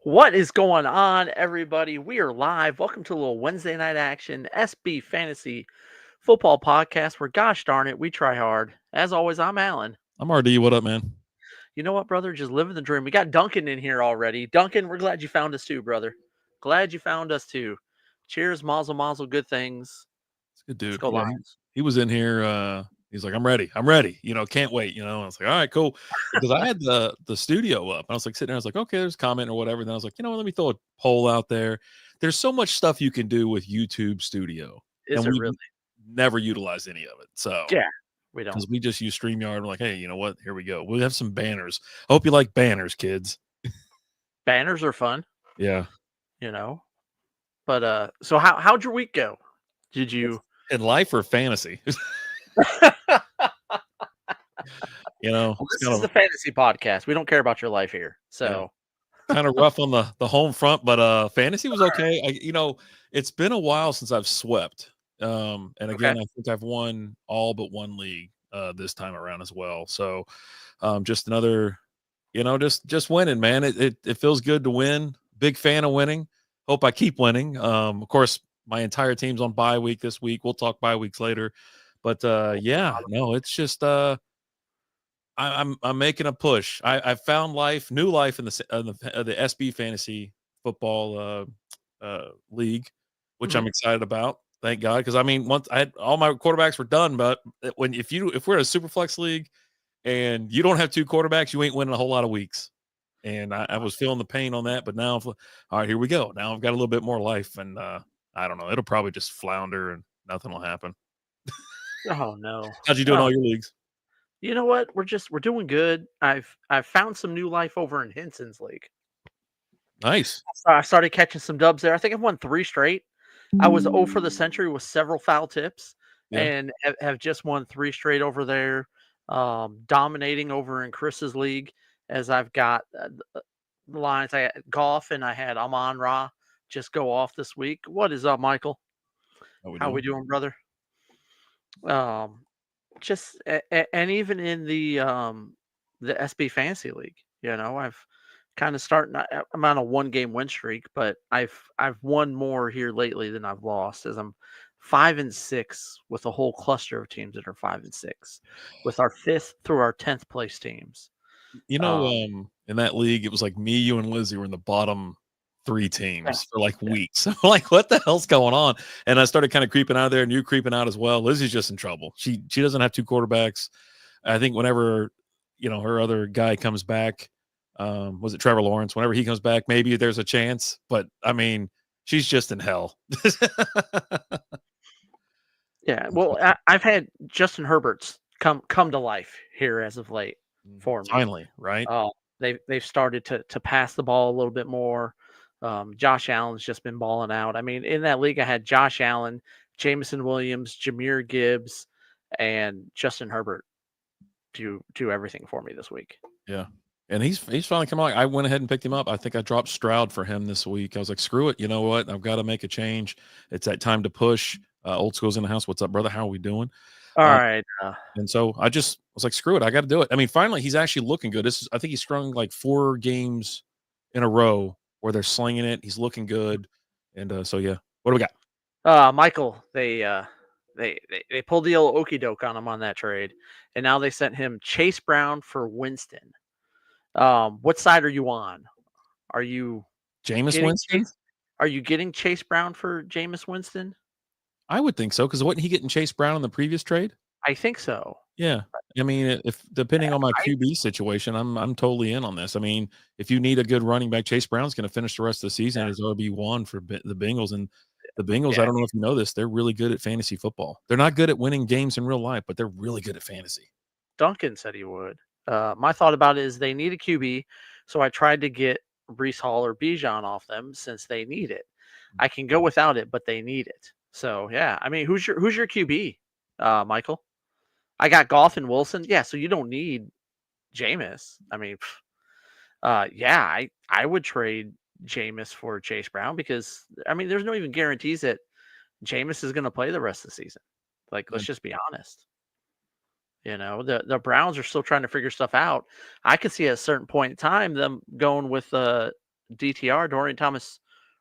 What is going on, everybody? We are live. Welcome to a little Wednesday night action SB Fantasy Football Podcast where, gosh darn it, we try hard. As always, I'm Alan. I'm RD. What up, man? You know what, brother? Just living the dream. We got Duncan in here already. Duncan, we're glad you found us too, brother. Glad you found us too. Cheers, mazel, mazel, good things. It's a good Let's dude. go Yeah, Lions. he was in here. He's like, I'm ready. I'm ready. Can't wait. I was like, all right, cool. Because I had the studio up. I was like sitting there. I was like, okay, there's a comment or whatever. Then I was like, let me throw a poll out there. There's so much stuff you can do with YouTube Studio, Is and it we've really? never utilized any of it. So Yeah, we don't. because we just use StreamYard. We're like, hey, you know what? Here we go. We have some banners. I hope you like banners, kids. Banners are fun, Yeah. you know. But so how'd your week go? Did you In life or fantasy? Well, It's this kind is of the fantasy podcast. We don't care about your life here. yeah. So, Kind of rough on the home front, but fantasy was okay. It's been a while since I've swept. And okay. again, I think I've won all but one league this time around as well. So just another, just winning, man. It feels good to win. Big fan of winning. Hope I keep winning. Of course, my entire team's on bye week this week. We'll talk bye weeks later. But yeah, no, it's just I'm making a push. I found new life in the SB Fantasy Football League, which Mhm. I'm excited about. Thank God, because I mean, once I had all my quarterbacks were done, but if we're in a super flex league and you don't have two quarterbacks, you ain't winning a whole lot of weeks. And I was feeling the pain on that, but now, all right, here we go. Now I've got a little bit more life, and I don't know. It'll probably just flounder, and nothing will happen. Oh no. How'd you do in Oh, all your leagues? you know what? We're doing good. I've found some new life over in Hinson's league. Nice. So I started catching some dubs there. I think I've won 3 straight. I was 0 for the century with several foul tips Yeah. and have just won 3 straight over there. Dominating over in Chris's league as I've got the lines. I had golf and I had Amon Ra just go off this week. What is up, Michael? How we How we doing? doing, brother? Um, just and even in the SB Fantasy League, I've kind of starting. I'm on a 1 game win streak, but I've won more here lately than I've lost. As I'm 5-6 with a whole cluster of teams that are 5-6, with our 5th through our 10th place teams. Um, In that league, it was like me, you, and Lizzie were in the bottom 3 yeah, teams for like yeah, weeks. I'm like, what the hell's going on? And I started kind of creeping out of there, and you creeping out as well. Lizzie's just in trouble. She doesn't have 2 quarterbacks. I think whenever her other guy comes back, was it Trevor Lawrence? Whenever he comes back, maybe there's a chance. But I mean, she's just in hell. yeah. Well, I've had Justin Herbert's come to life here as of late for me. Finally, right? Uh, they've started to pass the ball a little bit more. Josh Allen's just been balling out. I mean, in that league, I had Josh Allen, Jameson Williams, Jameer Gibbs, and Justin Herbert do everything for me this week. Yeah. And he's finally come on. I went ahead and picked him up. I think I dropped Stroud for him this week. I was like, screw it. You know what? I've got to make a change. It's that time to push. Old school's in the house. What's up, brother? How are we doing? All Uh, right. and so I just was like, screw it. I got to do it. I mean, finally, he's actually looking good. I think he's strung like 4 games in a row where they're slinging it. He's looking good. And so, yeah. What do we got? Michael, they pulled the old okey doke on him on that trade, and now they sent him Chase Brown for Winston. What side are you on? Are you Jameis getting Winston? Chase? Are you getting Chase Brown for Jameis Winston? I would think so because wasn't he getting Chase Brown in the previous trade? I think so. Yeah. I mean, if depending on my I QB situation, I'm totally in on this. I mean, if you need a good running back, Chase Brown's going to finish the rest of the season yeah, as RB1 for the Bengals. And the Bengals, yeah. I don't know if you know this, they're really good at fantasy football. They're not good at winning games in real life, but they're really good at fantasy. Duncan said he would. My thought about it is they need a QB, so I tried to get Brees Hall or Bijan off them since they need it. I can go without it, but they need it. So yeah, I mean, who's your QB, Michael? I got Goff and Wilson. Yeah, so you don't need Jameis. I mean, yeah, I would trade Jameis for Chase Brown because I mean, there's no even guarantees that Jameis is going to play the rest of the season. Like, Yeah. let's just be honest. The Browns are still trying to figure stuff out. I could see at a certain point in time them going with DTR, Dorian Thomas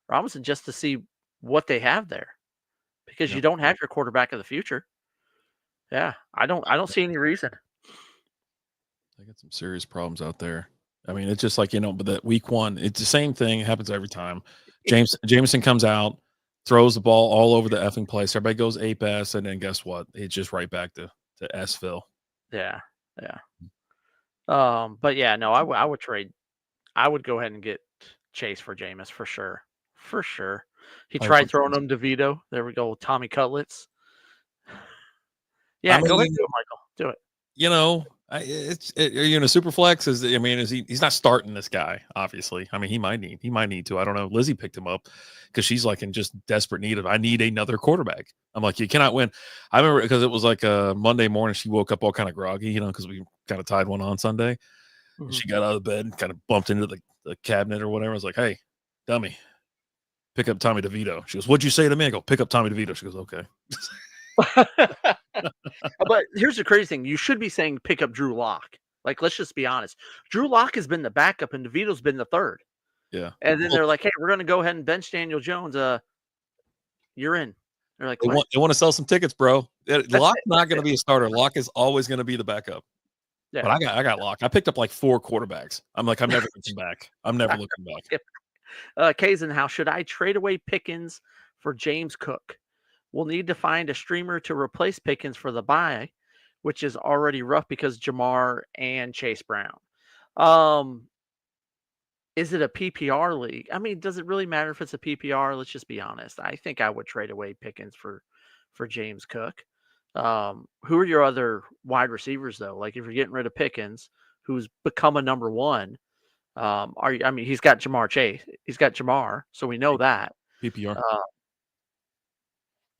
Robinson, just to see what they have there, because Yeah. you don't have your quarterback of the future. Yeah, I don't see any reason. They got some serious problems out there. I mean, it's just like, but that week one, it's the same thing. It happens every time. Jameson comes out, throws the ball all over the effing place. Everybody goes ape ass, and then guess what? It's just right back to Sville. Yeah, yeah. But yeah, no, I would trade. I would go ahead and get Chase for Jameis for sure, for sure. He tried throwing him to Vito. There we go, Tommy Cutlets. Yeah, go ahead and do it, Michael. Do it. Are you in a super flex? Is he? He's not starting this guy. Obviously, I mean, he might need to. I don't know. Lizzie picked him up because she's like in just desperate need of. I need another quarterback. I'm like, you cannot win. I remember because it was like a Monday morning. She woke up all kind of groggy, because we kind of tied one on Sunday. Mhm. She got out of bed and kind of bumped into the cabinet or whatever. I was like, hey, dummy, pick up Tommy DeVito. She goes, what'd you say to me? I go, pick up Tommy DeVito. She goes, okay. But here's the crazy thing. You should be saying pick up Drew Lock. Like, let's just be honest. Drew Lock has been the backup and DeVito's been the third. Yeah. And then they're like, hey, we're going to go ahead and bench Daniel Jones. You're in. They're like, they want to sell some tickets, bro. Lock's not going to be a starter. Lock is always going to be the backup. Yeah. But I got Lock. I picked up like 4 quarterbacks. I'm like, I'm never looking back. I'm never looking back. Kaisenhouse, should I trade away Pickens for James Cook? We'll need to find a streamer to replace Pickens for the bye, which is already rough because Jamar and Chase Brown. Is it a PPR league? I mean, does it really matter if it's a PPR? Let's just be honest. I think I would trade away Pickens for James Cook. Who are your other wide receivers though? Like if you're getting rid of Pickens, who's become a number one, he's got Jamar Chase. He's got Jamar, so we know that. PPR.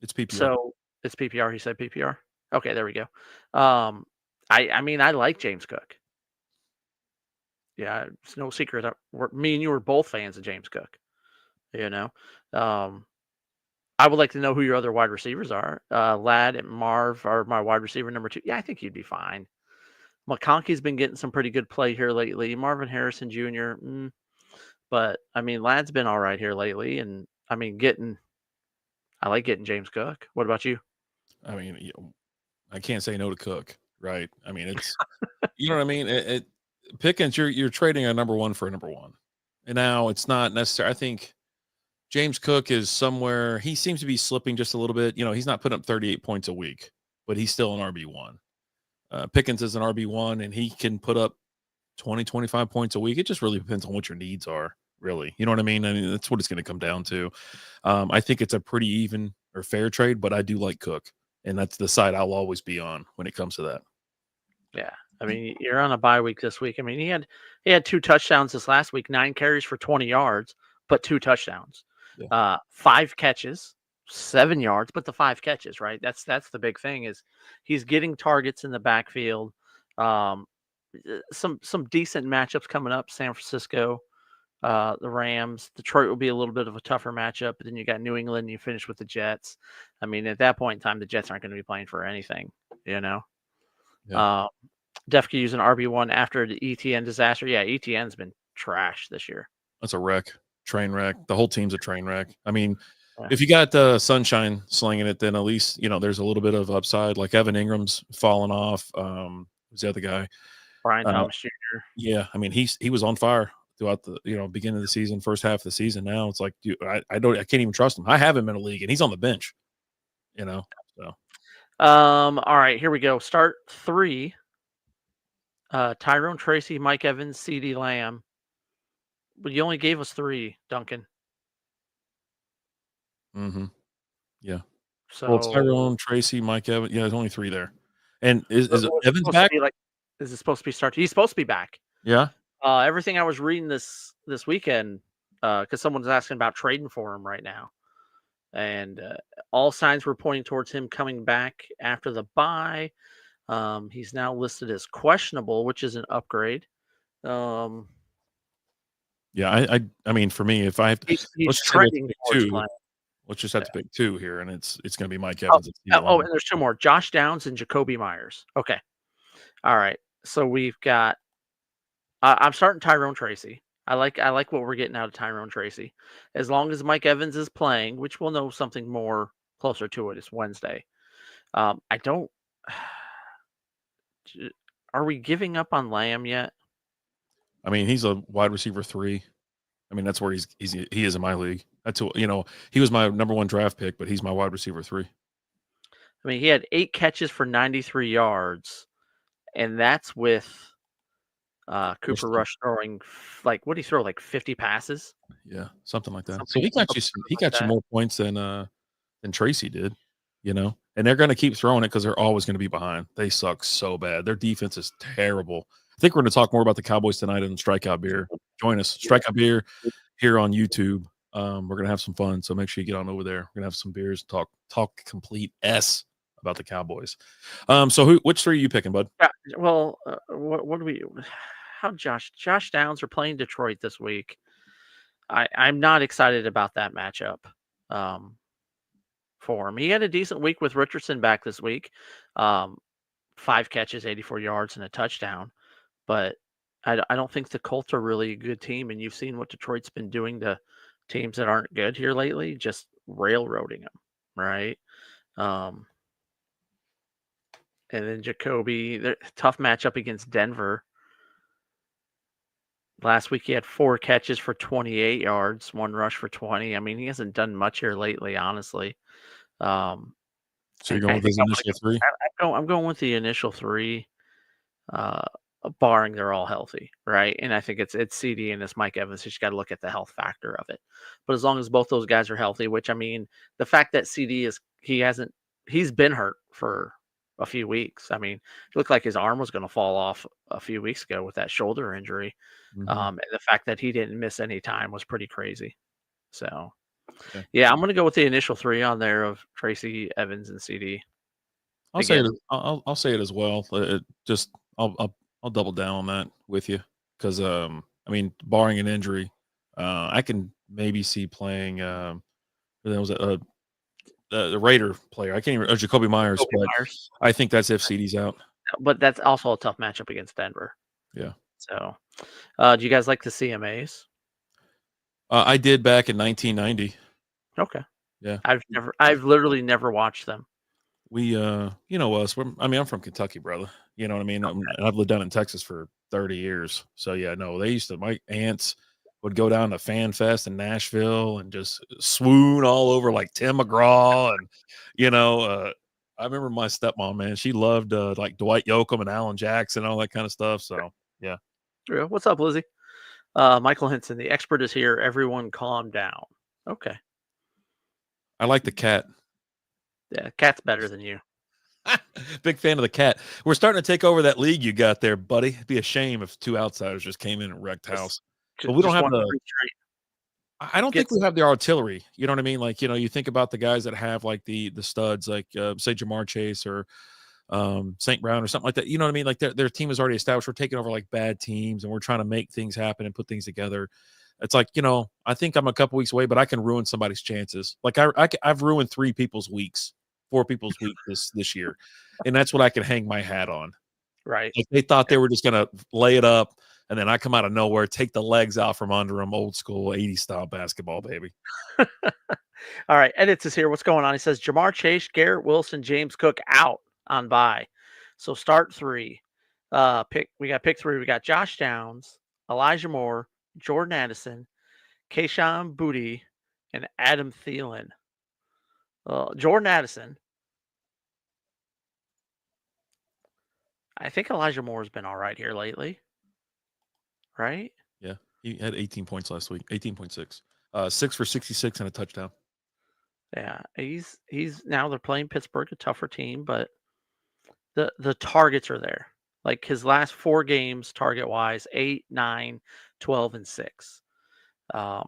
It's PPR. So it's PPR. He said PPR. Okay, there we go. I mean, I like James Cook. Yeah, it's no secret that me and you were both fans of James Cook. I would like to know who your other wide receivers are. Ladd and Marv are my wide receiver number 2. Yeah, I think you'd be fine. McConkey's been getting some pretty good play here lately. Marvin Harrison Jr. But I mean, Ladd's been all right here lately, and I mean, I like getting James Cook. What about you? I mean, I can't say no to Cook, right? I mean, it's you know what I mean. Pickens, you're trading a number 1 for a number 1, and now it's not necessary. I think James Cook is somewhere. He seems to be slipping just a little bit. He's not putting up 38 points a week, but he's still an RB1. Pickens is an RB1, and he can put up 20, 25 points a week. It just really depends on what your needs are, really. You know what I mean? I mean, that's what it's going to come down to. I think it's a pretty even or fair trade, but I do like Cook, and that's the side I'll always be on when it comes to that. Yeah. I mean, you're on a bye week this week. I mean, he had 2 touchdowns this last week, 9 carries for 20 yards, but 2 touchdowns. Yeah. 5 catches, 7 yards, but the 5 catches, right? That's the big thing is he's getting targets in the backfield. Some decent matchups coming up. San Francisco, the Rams, Detroit will be a little bit of a tougher matchup. But then you got New England. And you finish with the Jets. I mean, at that point in time, the Jets aren't going to be playing for anything. Yeah. Defke using RB1 after the ETN disaster. Yeah, ETN's been trash this year. That's a wreck. Train wreck. The whole team's a train wreck. I mean, if you got Sunshine slinging it, then at least there's a little bit of upside. Like Evan Ingram's fallen off. Who's the other guy? Brian Thomas Jr. Yeah, I mean he was on fire throughout the beginning of the season, first half of the season. Now it's like, dude, I can't even trust him. I have him in a league, and he's on the bench. So. All right, here we go. Start 3. Tyrone Tracy, Mike Evans, CeeDee Lamb. But you only gave us 3, Duncan. Mm-hmm. Yeah. So Tyrone, Tracy, Mike Evans. Yeah, there's only 3 there. And is Evans back? Is it supposed to be start? He's supposed to be back. Yeah. Everything I was reading this weekend, because someone's asking about trading for him right now, and all signs were pointing towards him coming back after the bye. He's now listed as questionable, which is an upgrade. Yeah, I mean, for me, if I have to, he's trending towards 2. Let's just have to pick 2 here, and it's going to be Mike Evans. And there's 2 more: Josh Downs and Jacoby Myers. Okay, all right. So we've got. I'm starting Tyrone Tracy. I like what we're getting out of Tyrone Tracy. As long as Mike Evans is playing, which we'll know something more closer to it. It's Wednesday. I don't. Are we giving up on Lamb yet? I mean, he's a wide receiver 3. I mean, that's where he is in my league. That's he was my number 1 draft pick, but he's my wide receiver 3. I mean, he had 8 catches for 93 yards, and that's with Cooper Rush throwing what did he throw, like 50 passes? Yeah, something like that. So he got you more points than Tracy did, and they're going to keep throwing it because they're always going to be behind. They suck so bad. Their defense is terrible. I think we're going to talk more about the Cowboys tonight in Strikeout Beer. Join us, Strikeout Beer, here on YouTube. We're going to have some fun, so make sure you get on over there. We're going to have some beers, talk complete S about the Cowboys. So which 3 are you picking, bud? Yeah, well, what do we? How Josh Downs are playing Detroit this week. I'm not excited about that matchup. For him, he had a decent week with Richardson back this week. 5 catches, 84 yards, and a touchdown. But I don't think the Colts are really a good team, and you've seen what Detroit's been doing to teams that aren't good here lately, just railroading them, right? And then Jacoby, tough matchup against Denver. Last week he had 4 catches for 28 yards, 1 rush for 20. I mean, he hasn't done much here lately, honestly. So you're going with his initial 3? I'm going with the initial 3. Barring they're all healthy, right? And I think it's CD and it's Mike Evans. You just got to look at the health factor of it. But as long as both those guys are healthy, which I mean, the fact that CD he's been hurt for a few weeks. I mean, it looked like his arm was going to fall off a few weeks ago with that shoulder injury. Mm-hmm. And the fact that he didn't miss any time was pretty crazy. So, yeah, I'm going to go with the initial 3 on there of Tracy, Evans, and CD. I'll say it as well. I'll double down on that with you because I mean, barring an injury, I can maybe see playing. There was the Raider player. I can't even Jacoby Myers, I think that's if CD's out. But that's also a tough matchup against Denver. Yeah. So, do you guys like the CMAs? I did back in 1990. Okay. Yeah. I've literally never watched them. We, you know us. I'm from Kentucky, brother. You know what I mean? Okay. I've lived down in Texas for 30 years. So yeah, no, my aunts would go down to Fan Fest in Nashville and just swoon all over like Tim McGraw. And, I remember my stepmom, man, she loved like Dwight Yoakam and Alan Jackson, all that kind of stuff. So yeah. What's up, Lizzie? Michael Henson, the expert is here. Everyone calm down. Okay. I like the cat. Yeah, cat's better than you. Big fan of the cat. We're starting to take over that league you got there, buddy. It'd be a shame if 2 outsiders just came in and wrecked house. But we don't have I don't think we have the artillery. You know what I mean? Like, you think about the guys that have like the studs, like say Jamar Chase or St. Brown or something like that. You know what I mean? Like their team is already established. We're taking over like bad teams and we're trying to make things happen and put things together. It's like, I think I'm a couple weeks away, but I can ruin somebody's chances. Like I've ruined 3 people's weeks. 4 people's week this year. And that's what I can hang my hat on. Right. Like they thought they were just going to lay it up. And then I come out of nowhere, take the legs out from under them, old school 80s style basketball, baby. All right. Edits is here. What's going on? He says Jamar Chase, Garrett Wilson, James Cook out on bye. So start 3. We got pick 3. We got Josh Downs, Elijah Moore, Jordan Addison, Kayshon Boutte, and Adam Thielen. Jordan Addison. I think Elijah Moore has been all right here lately. Right? Yeah. He had 18 points last week. 18.6. 6 for 66 and a touchdown. Yeah. He's now they're playing Pittsburgh, a tougher team, but the targets are there. Like his last 4 games, target wise, 8, 9, 12, and 6. A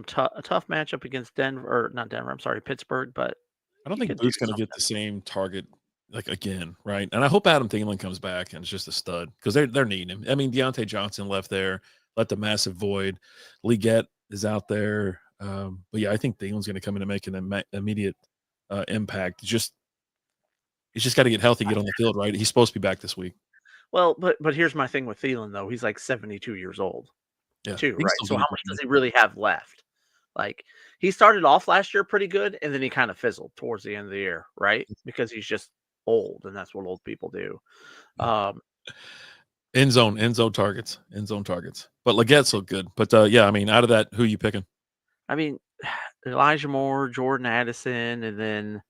tough matchup against Pittsburgh, but I don't think Booth's going to get the same target like again, right? And I hope Adam Thielen comes back and is just a stud because they're needing him. I mean, Deontay Johnson left there, left a massive void. Leggett is out there, but yeah, I think Thielen's going to come in and make an immediate impact. He's just got to get healthy, get on the field, right? He's supposed to be back this week. Well, but here's my thing with Thielen though. He's like 72 years old Yeah, too, he can right? still So do how the much damn does thing. he really have left? Like he started off last year pretty good, and then he kind of fizzled towards the end of the year, right? Because he's just old, and that's what old people do. Um, End zone targets, end zone targets. But Legette's look good. But yeah, I mean, out of that, who you picking? I mean, Elijah Moore, Jordan Addison, and then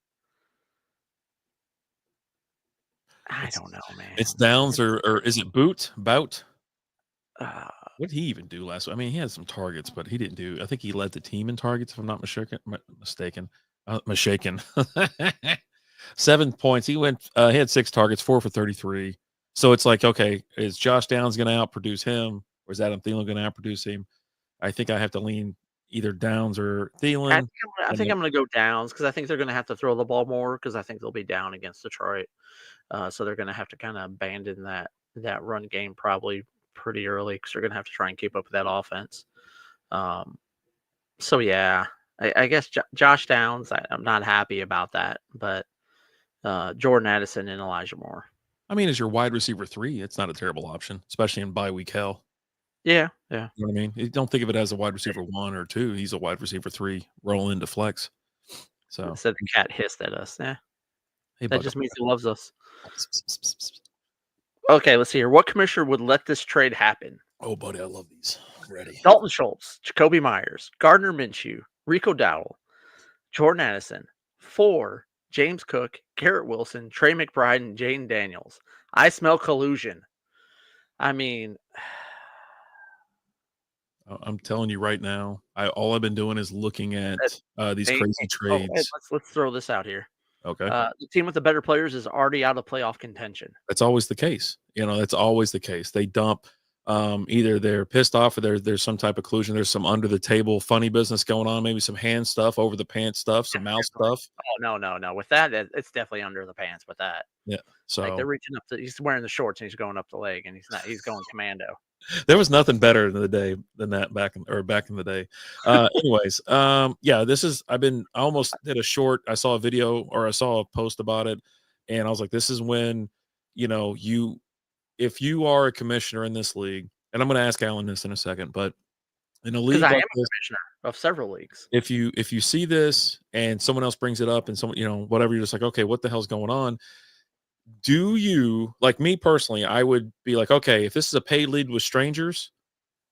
I It's don't know, it's man. Downs or is it Bout? Uh, What did he even do last week? I mean, he had some targets, but he didn't do. I think he led the team in targets, if I'm not mistaken. Mistaken. 7 points. He went. He had 6 targets, 4 for 33. So it's like, okay, is Josh Downs going to outproduce him, or is Adam Thielen going to outproduce him? I think I have to lean either Downs or Thielen. I And think I'm gonna go Downs because I think they're gonna have to throw the ball more because I think they'll be down against Detroit. So they're gonna have to kind of abandon that run game probably pretty early because they're gonna have to try and keep up with that offense. Um, so yeah, I guess Josh Downs. I'm not happy about that, but Jordan Addison and Elijah Moore. I mean, as your wide receiver 3, it's not a terrible option, especially in bye week hell. Yeah, yeah. You know what I mean? You don't think of it as a wide receiver 1 or 2. He's a wide receiver 3 rolling into flex. So, Said the cat hissed at us. Yeah, hey, that bud. just means he loves us. Okay, let's see here. What commissioner would let this trade happen? Oh, buddy, I love these. Ready. Dalton Schultz, Jacoby Myers, Gardner Minshew, Rico Dowdle, Jordan Addison, 4, James Cook, Garrett Wilson, Trey McBride, and Jaden Daniels. I smell collusion. I mean, I'm telling you right now, all I've been doing is looking at these crazy trades. let's throw this out here. Okay. The team with the better players is already out of playoff contention. That's always the case. That's always the case. They dump either they're pissed off or there's some type of collusion. There's some under the table funny business going on, maybe some hand stuff, over the pants stuff, some mouse stuff. Oh no! With that, it's definitely under the pants. With that, Yeah. like they're So reaching up to. He's wearing the shorts and he's going up the leg, and he's not. He's going commando. there was nothing better in the day than that back in the day. Anyways, yeah, I almost did a short. I saw a video or I saw a post about it, and I was like, this is when, if you are a commissioner in this league, and I'm going to ask Alan this in a second, but in a Because league I am like a this, commissioner of several leagues. if you see this and someone else brings it up and someone, whatever, you're just like, okay, what the hell's going on? Do you, like me personally, I would be like, okay, if this is a paid league with strangers,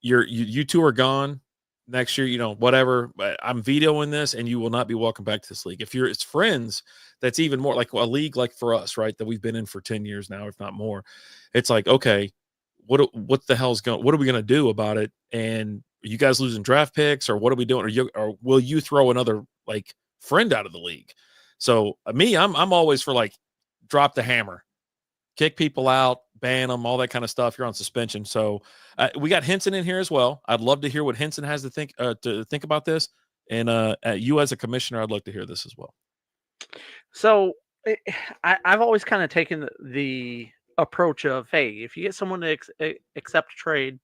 you two are gone next year, whatever, but I'm vetoing this and you will not be welcome back to this league. If it's friends, that's even more like a league like for us, right? That we've been in for 10 years now, if not more. It's like, okay, what are we going to do about it? And are you guys losing draft picks or what are we doing? Or will you throw another like friend out of the league? So I'm always for like, drop the hammer, kick people out, ban them, all that kind of stuff. You're on suspension. So we got Henson in here as well. I'd love to hear what Henson has to think about this. And you as a commissioner, I'd like to hear this as well. So I've always kind of taken the approach of, hey, if you get someone to accept a trade,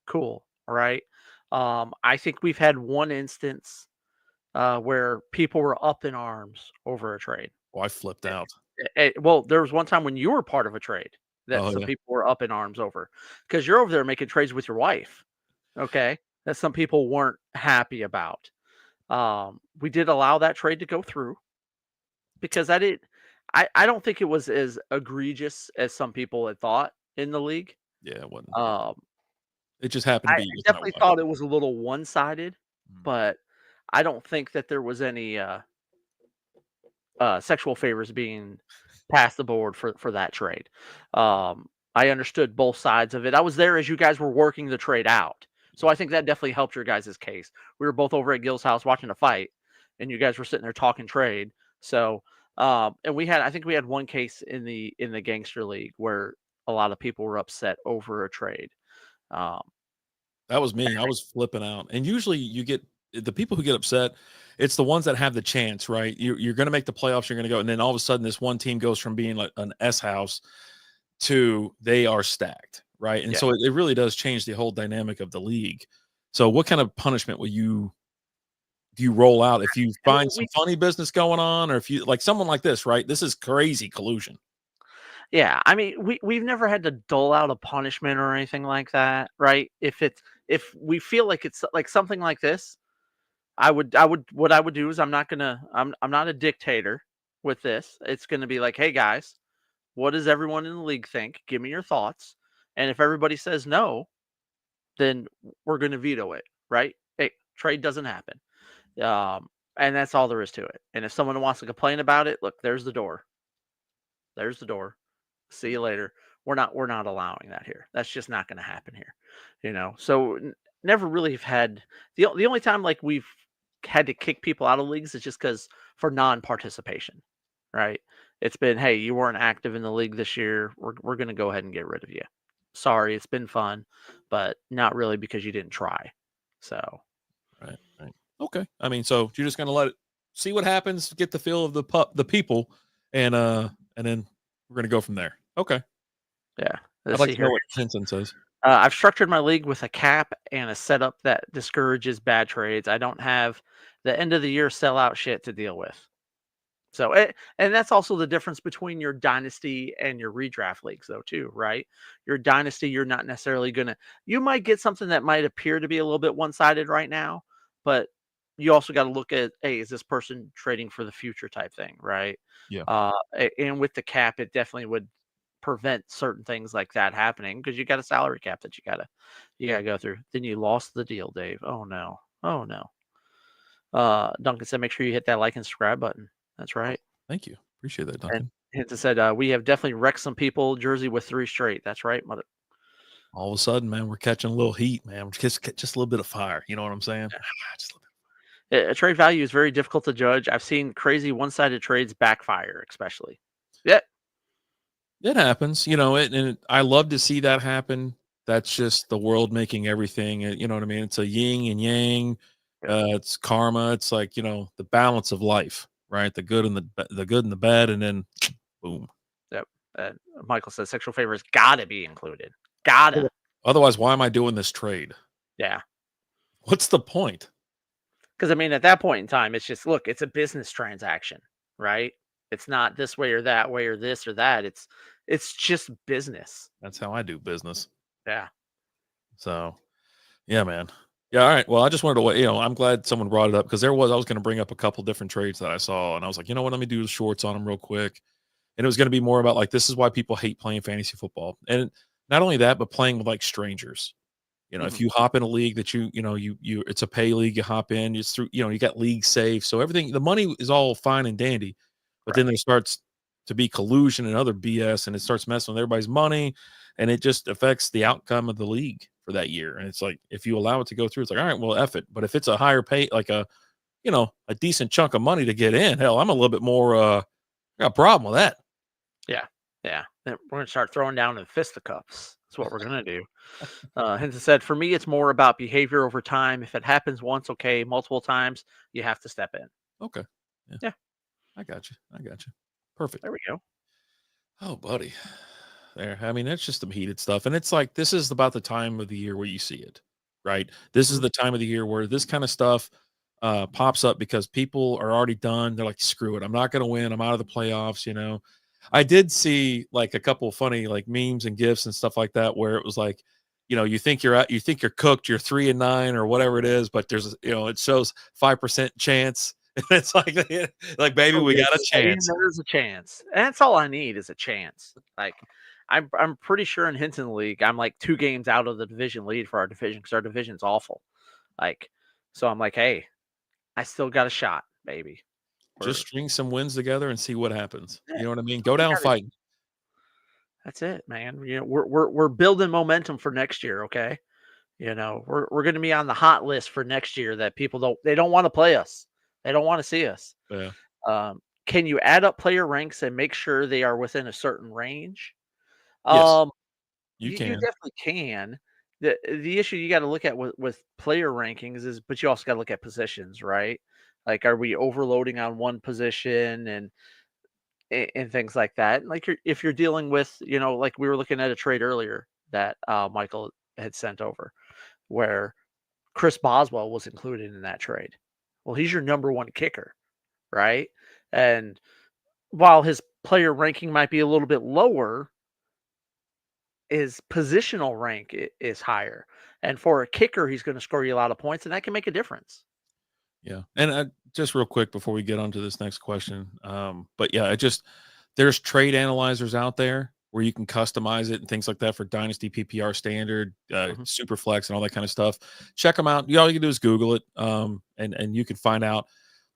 cool, all right. I think we've had one instance where people were up in arms over a trade. Oh, I flipped out. Well, there was one time when you were part of a trade that Oh, some yeah. people were up in arms over because you're over there making trades with your wife. Okay, that some people weren't happy about. We did allow that trade to go through because I don't think it was as egregious as some people had thought in the league. Yeah, it wasn't. Um, It just happened to I be with my definitely wife. thought it was a little one-sided, Mm. but I don't think that there was any sexual favors being passed the board for that trade. I understood both sides of it. I was there as you guys were working the trade out, so I think that definitely helped your guys' case. We were both over at Gil's house watching a fight, and you guys were sitting there talking trade. So, and I think we had one case in the gangster league where a lot of people were upset over a trade. Um, That was me. I was flipping out. And usually you get the people who get upset, it's the ones that have the chance, right? You're going to make the playoffs, you're going to go. And then all of a sudden, this one team goes from being like an S house to they are stacked, right? And yeah. so it really does change the whole dynamic of the league. So, what kind of punishment do you roll out if you find some funny business going on, or if you like someone like this, right? This is crazy collusion. Yeah, I mean, we've never had to dole out a punishment or anything like that, right? If we feel like it's like something like this, I would what I would do is I'm not a dictator with this. It's gonna be like, hey guys, what does everyone in the league think? Give me your thoughts. And if everybody says no, then we're gonna veto it, right? Hey, trade doesn't happen. Um, and that's all there is to it. And if someone wants to complain about it, look, there's the door. There's the door. See you later. We're not allowing that here. That's just not going to happen here. So never really have had the only time like we've had to kick people out of leagues is just because for non-participation, right? It's been, hey, you weren't active in the league this year. We're going to go ahead and get rid of you. Sorry, it's been fun, but not really because you didn't try. So Right. Right. Okay. I mean, so you're just gonna let it see what happens, get the feel of the people, and then we're gonna go from there. Okay. yeah, I'd let's like see to know here. what Henson says. I've structured my league with a cap and a setup that discourages bad trades. I don't have the end of the year sellout shit to deal with. So, and that's also the difference between your dynasty and your redraft leagues, though, too, right? Your dynasty, you're not necessarily you might get something that might appear to be a little bit one sided right now, but you also got to look at, hey, is this person trading for the future type thing, right? Yeah. And with the cap, it definitely would prevent certain things like that happening because you got a salary cap that you gotta go through. Then you lost the deal, Dave. Oh no. Oh no. Duncan said, make sure you hit that like and subscribe button. That's Oh, right. thank you. Appreciate that, And Duncan. Hinton said, we have definitely wrecked some people. Jersey with 3 straight. That's right, mother. All of a sudden, man, we're catching a little heat, man. We're just a little bit of fire. You know what I'm saying? Just a little A trade value is very difficult to judge. I've seen crazy one-sided trades backfire, especially. Yeah, bit. It happens, and I love to see that happen. That's just the world making everything. You know what I mean? It's a yin and yang. yep, It's karma. It's like the balance of life, right? The good and the good and the bad, and then boom. yep. Michael says sexual favors gotta be included. Gotta. Otherwise, why am I doing this trade? Yeah. What's the point? Because I mean, at that point in time, it's just look, it's a business transaction, right? It's not this way or that way or this or that. It's just business. That's how I do business. Yeah. So, yeah, man. Yeah, all right. Well, I just wanted to, I'm glad someone brought it up because I was going to bring up a couple different trades that I saw, and I was like, you know what, let me do the shorts on them real quick. And it was going to be more about like, this is why people hate playing fantasy football, and not only that, but playing with like strangers. If Mhm. you hop in a league that it's a pay league, you hop in, it's through, you got league safe. So everything, the money is all fine and dandy, but then Right. there starts to be collusion and other BS, and it starts messing with everybody's money, and it just affects the outcome of the league for that year. And it's like, if you allow it to go through, it's like, all right, well, F it. But if it's a higher pay, like a decent chunk of money to get in, hell, I'm a little bit more, got a problem with that. Yeah. Yeah. Then we're gonna start throwing down in fisticuffs. That's what we're gonna do. Hinton said, for me, it's more about behavior over time. If it happens once, okay. Multiple times, you have to step in. Okay. Yeah. Yeah. I got you. I got you. Perfect. There we go. Oh, buddy. There. I mean, that's just some heated stuff. And it's like, this is about the time of the year where you see it, right? This is Mhm. the time of the year where this kind of stuff pops up because people are already done. They're like, screw it. I'm not going to win. I'm out of the playoffs. I did see like a couple of funny like memes and gifs and stuff like that where it was like, you think you're cooked, you're 3-9 or whatever it is, but there's, it shows 5% chance. And it's like, baby, Oh, we yeah, got a chance. there's a chance. And that's all I need is a chance. Like, I'm pretty sure in Hinton League, I'm like 2 games out of the division lead for our division because our division's awful. Like, so I'm like, hey, I still got a shot, baby. Just We're string some wins together and see what happens. Yeah, You know what I mean? that's all Go we down gotta fighting. That's it, man. We're building momentum for next year, okay? We're gonna be on the hot list for next year that people don't want to play us. They don't want to see us. Yeah. Can you add up player ranks and make sure they are within a certain range? Yes, Um, you you can. definitely can. The issue you got to look at with player rankings is, but you also got to look at positions, right? Like, are we overloading on one position and things like that? Like, if you're dealing with, like we were looking at a trade earlier that Michael had sent over, where Chris Boswell was included in that trade. Well, he's your number one kicker, right? And while his player ranking might be a little bit lower, his positional rank is higher. And for a kicker, he's going to score you a lot of points, and that can make a difference. Yeah, and just real quick before we get on to this next question, but yeah, there's trade analyzers out there where you can customize it and things like that for Dynasty, PPR, Standard, Mhm. Superflex, and all that kind of stuff. Check them out. All you can do is Google it, and you can find out.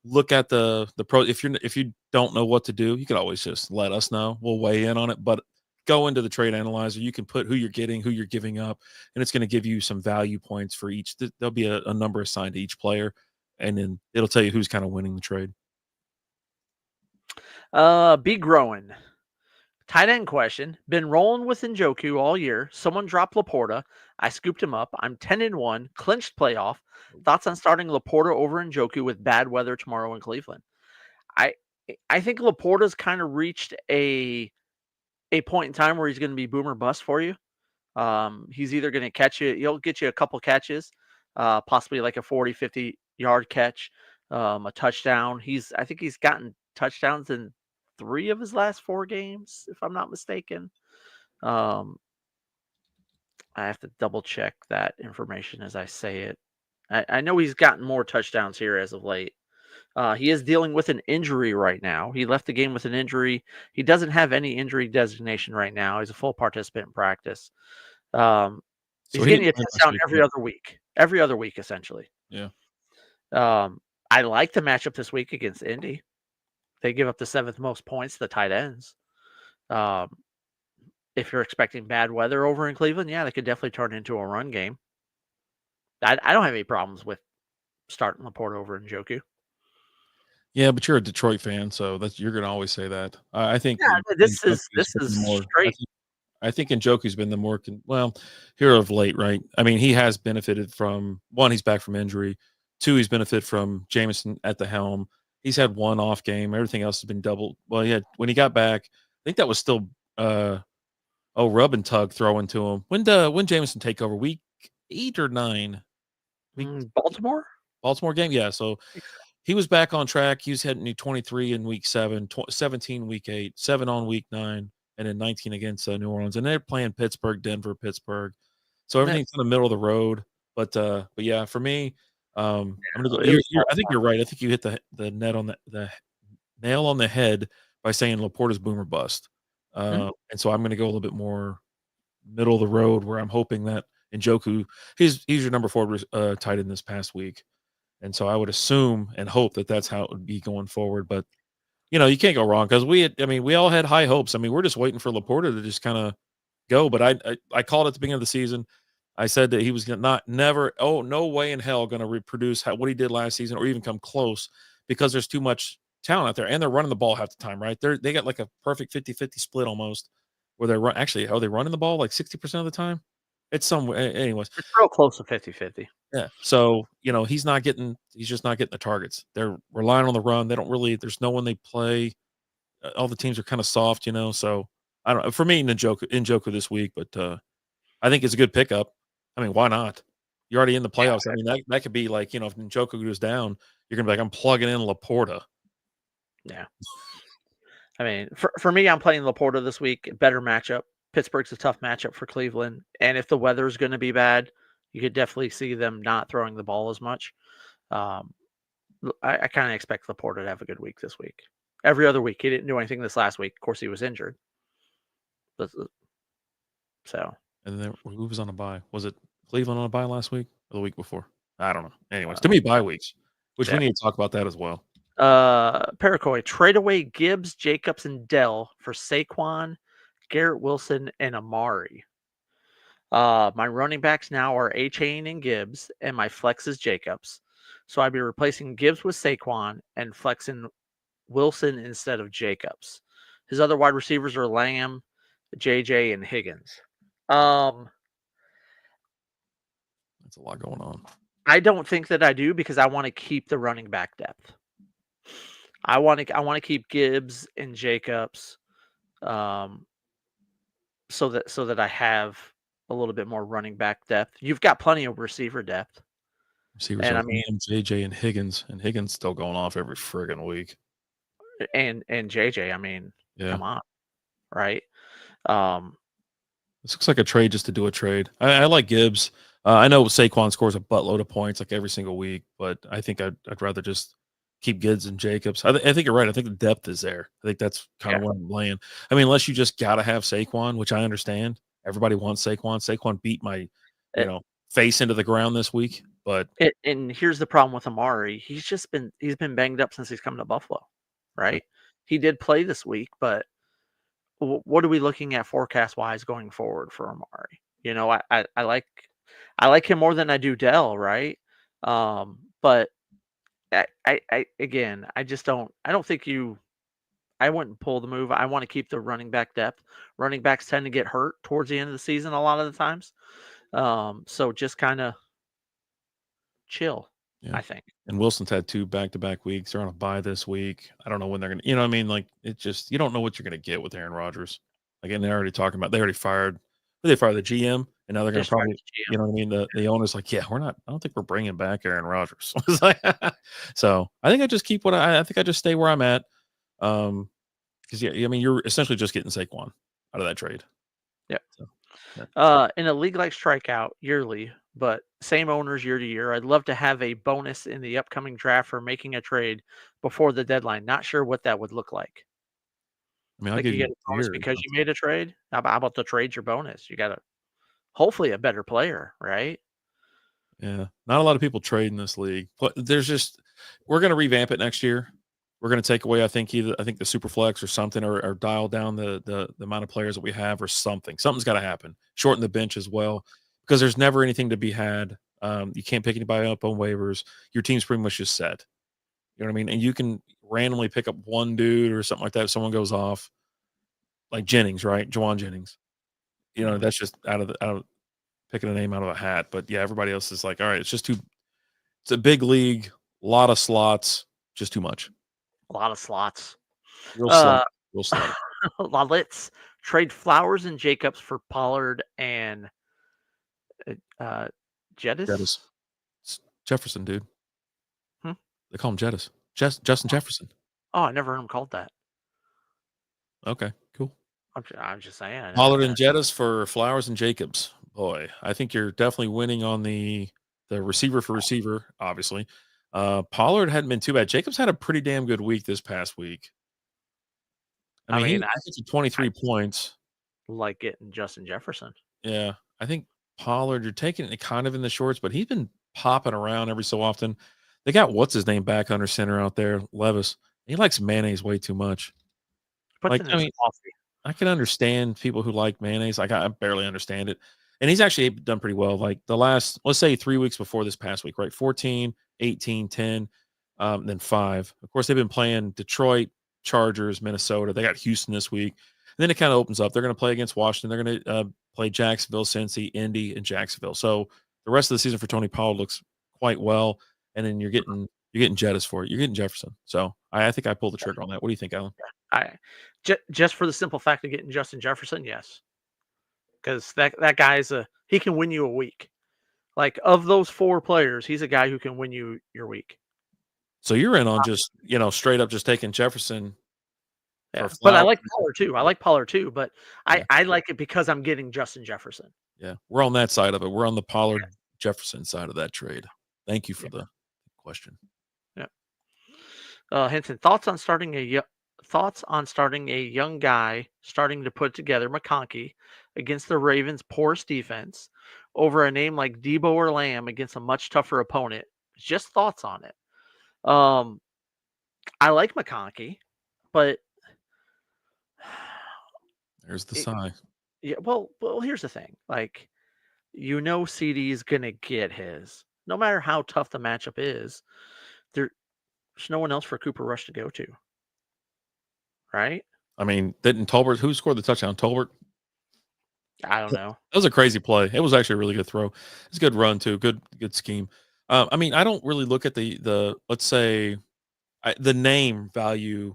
Look at the pro. If you don't know what to do, you can always just let us know. We'll weigh in on it. But go into the trade analyzer. You can put who you're getting, who you're giving up, and it's going to give you some value points for each. There'll be a number assigned to each player, and then it'll tell you who's kind of winning the trade. Be growing. Tight end question. Been rolling with Njoku all year. Someone dropped Laporta. I scooped him up. I'm 10-1, clinched playoff. Thoughts on starting Laporta over Njoku with bad weather tomorrow in Cleveland? I I think Laporta's kind of reached a point in time where he's going to be boomer bust for you. He's either going to catch you, he'll get you a couple catches, possibly like a 40, 50-yard catch, a touchdown. I think he's gotten touchdowns in 3 of his last 4 games, if I'm not mistaken. Um, I have to double check that information as I say it. I know he's gotten more touchdowns here as of late. He is dealing with an injury right now. He left the game with an injury. He doesn't have any injury designation right now. He's a full participant in practice. Um, So he's he getting didn't a play last touchdown week, every right? other week. Every other week, essentially. Yeah. I like the matchup this week against Indy. They give up the 7th most points to the tight ends. Um, if you're expecting bad weather over in Cleveland, yeah, they could definitely turn into a run game. I don't have any problems with starting Laporte over Njoku. Yeah, but you're a Detroit fan, so you're going to always say that. I think Yeah, this Njoku's been the is more. straight. I think Njoku's been the more here of late, right? I mean, he has benefited from one. He's back from injury. 2, he's benefited from Jameson at the helm. He's had 1 off game. Everything else has been double. Well, yeah, when he got back, I think that was still rub and tug throwing to him. When Jameson take over? Week 8 or 9? Week Baltimore? Baltimore game? Yeah. So he was back on track. He was hitting 23 in week 7, 17 week 8, 7 on week 9, and then 19 against New Orleans. And they're playing Pittsburgh, Denver, Pittsburgh. So everything's in the middle of the road. But yeah, for me, I'm gonna go. It was I think you're right. I think you hit the net on the nail on the head by saying Laporta's boomer bust. Mhm. And so I'm going to go a little bit more middle of the road, where I'm hoping that Njoku, he's your number 4 tight end this past week. And so I would assume and hope that that's how it would be going forward. But, you can't go wrong, because we all had high hopes. I mean, we're just waiting for Laporta to just kind of go. But I called at the beginning of the season. I said that he was no way in hell going to reproduce what he did last season or even come close, because there's too much talent out there, and they're running the ball half the time, right? They got like a perfect 50-50 split almost, where they're are they running the ball like 60% of the time? It's somewhere, anyways. It's real close to 50-50. Yeah. So, he's just not getting the targets. They're relying on the run. There's no one they play. All the teams are kind of soft, so I don't know. For me, Njoku this week, but I think it's a good pickup. I mean, why not? You're already in the Yeah. playoffs. I mean, that could be like, if Njoku goes down, you're going to be like, I'm plugging in Laporta. Yeah. I mean, for me, I'm playing Laporta this week. Better matchup. Pittsburgh's a tough matchup for Cleveland. And if the weather's going to be bad, you could definitely see them not throwing the ball as much. Um, I kind of expect Laporta to have a good week this week. Every other week. He didn't do anything this last week. Of course, he was injured. So. And then who was on a bye? Was it Cleveland on a bye last week or the week before? I don't know. Anyways, to me, bye weeks, which we Yeah. need to talk about that as well. Paracoy, trade away Gibbs, Jacobs, and Dell for Saquon, Garrett Wilson, and Amari. My running backs now are A-Chain and Gibbs, and my flex is Jacobs. So I'd be replacing Gibbs with Saquon and flexing Wilson instead of Jacobs. His other wide receivers are Lamb, JJ, and Higgins. That's a lot going on. I don't think that I do, because I want to keep the running back depth. I want to keep Gibbs and Jacobs, so that I have a little bit more running back depth. You've got plenty of receiver depth. Receivers And are I mean, JJ and Higgins still going off every friggin' week. and JJ, I mean, Yeah. Come on, right? Um, This looks like a trade just to do a trade. I like Gibbs. I know Saquon scores a buttload of points like every single week, but I think I'd rather just keep Gibbs and Jacobs. I think you're right. I think the depth is there. I think that's kind yeah. of where I'm laying. I mean, unless you just got to have Saquon, which I understand. Everybody wants Saquon. Saquon beat my, It, face into the ground this week. But and here's the problem with Amari. He's been banged up since he's come to Buffalo, yeah, right? He did play this week, but what are we looking at forecast wise going forward for Amari? You know, I like him more than I do Dell, right? But I again, I don't think I wouldn't pull the move. I want to keep the running back depth. Running backs tend to get hurt towards the end of the season a lot of the times. So just kind of chill, yeah. I think. And Wilson's had 2 back-to-back weeks. They're on a bye this week. I don't know when they're gonna, you know what I mean? Like, it just, you don't know what you're gonna get with Aaron Rodgers. Again, they're already talking about, they already fired, they fired the GM, and now they're gonna Just try probably, to GM. you know what I mean? The owner's like, yeah, I don't think we're bringing back Aaron Rodgers. It's like, so I think I just keep I think I just stay where I'm at. Because yeah, I mean, you're essentially just getting Saquon out of that trade. Yeah. So, yeah. In a league like Strikeout yearly, but same owners year to year, I'd love to have a bonus in the upcoming draft for making a trade before the deadline. Not sure what that would look like. I mean, I'll Like give you you get a a bonus year or because you something. made a trade. How about the trade your bonus? You got a hopefully a better player, right? Yeah, not a lot of people trade in this league, but there's just, we're going to revamp it next year. We're going to take away, I think, the super flex or something, or dial down the amount of players that we have, or something. Something's got to happen. Shorten the bench as well, because there's never anything to be had. You can't pick anybody up on waivers. Your team's pretty much just set. You know what I mean? And you can randomly pick up one dude or something like that if someone goes off, like Jennings, right? Jawan Jennings. You know, Mhm. that's just out of picking a name out of a hat. But yeah, everybody else is like, all right, it's just too. It's a big league, a lot of slots, just too much. A lot of slots. Real slot, Uh, real slot. let's trade Flowers and Jacobs for Pollard and uh, Jettis. Jettis. It's Jefferson, dude. Hmm? They call him Jettis. Justin Jefferson. Oh, I never heard him called that. Okay, cool. I'm just saying. I never. Pollard and Jettis for Flowers and Jacobs. Boy, I think you're definitely winning on the receiver for receiver, obviously. Pollard hadn't been too bad. Jacobs had a pretty damn good week this past week. I I mean, mean, he gets I 23 points. like getting Justin Jefferson. Yeah, I think Pollard, you're taking it kind of in the shorts, but he's been popping around every so often. They got what's his name back under center out there, Levis. He likes mayonnaise way too much. Puts Like, in I his mean, coffee. I can understand people who like mayonnaise. Like, I barely understand it. And he's actually done pretty well. Like the last, let's say 3 weeks before this past week, right? 14, 18, 10, then 5. Of course, they've been playing Detroit, Chargers, Minnesota. They got Houston this week. And then it kind of opens up. They're going to play against Washington. They're going to play Jacksonville, Cincy, Indy, and Jacksonville. So the rest of the season for Tony Pollard looks quite well. And then you're getting Jettis for it. You're getting Jefferson. So I think I pulled the trigger on that. What do you think, Alan? I just for the simple fact of getting Justin Jefferson, yes, because that guy's he can win you a week. Like of those four players, he's a guy who can win you your week. So you're in on just, straight up just taking Jefferson for Yeah, but I Flower. like Pollard too. I like Pollard too, but Yeah, I like it because I'm getting Justin Jefferson. yeah. We're on that side of it. We're on the Pollard Jefferson side of that trade. Thank you for Yeah, the question. yeah. Henson, thoughts on starting a young guy starting to put together McConkey against the Ravens' porous defense over a name like Debo or Lamb against a much tougher opponent. Just thoughts on it. Um, I like McConkey, but There's the it, sigh. yeah. Well, here's the thing. Like, CD is gonna get his, no matter how tough the matchup is. There's no one else for Cooper Rush to go to, right? I mean, didn't Tolbert, who scored the touchdown? Tolbert? I don't That know. was a crazy play. It was actually a really good throw. It's a good run too. Good scheme. I mean, I don't really look at the let's say the name value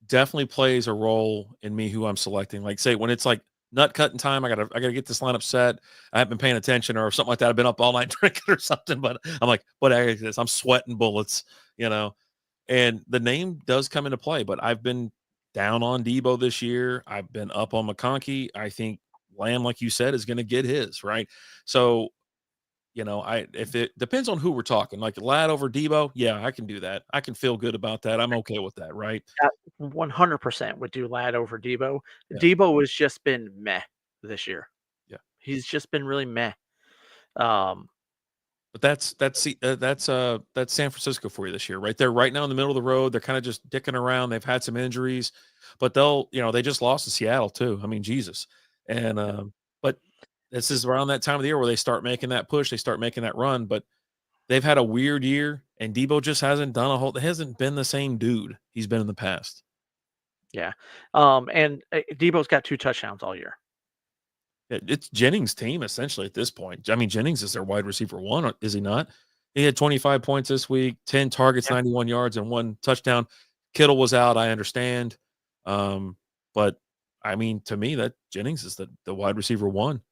definitely plays a role in me who I'm selecting. Like say when it's like nut cutting time, I gotta get this lineup set. I haven't been paying attention or something like that. I've been up all night drinking or something, but I'm like, what the heck is this? I'm sweating bullets, you know. And the name does come into play, but I've been down on Debo this year. I've been up on McConkey. I think Lamb, like you said, is going to get his, right? So, if it depends on who we're talking, like Lad over Debo, yeah, I can do that. I can feel good about that. I'm okay with that, right? 100% would do Lad over Debo. Yeah, Debo has just been meh this year. yeah. He's just been really meh. Um, But that's San Francisco for you this year, right? They're right now in the middle of the road. They're kind of just dicking around. They've had some injuries, but they just lost to Seattle too. I mean, Jesus. And but this is around that time of the year where they start making that push, they start making that run. But they've had a weird year, and Debo just hasn't been the same dude he's been in the past. yeah. And Debo's got 2 touchdowns all year. It's Jennings' team essentially at this point. I mean, Jennings is their wide receiver one, is he not? He had 25 points this week, 10 targets, Yeah. 91 yards, and 1 touchdown. Kittle was out, I understand. But I mean, to me, that Jennings is the wide receiver one.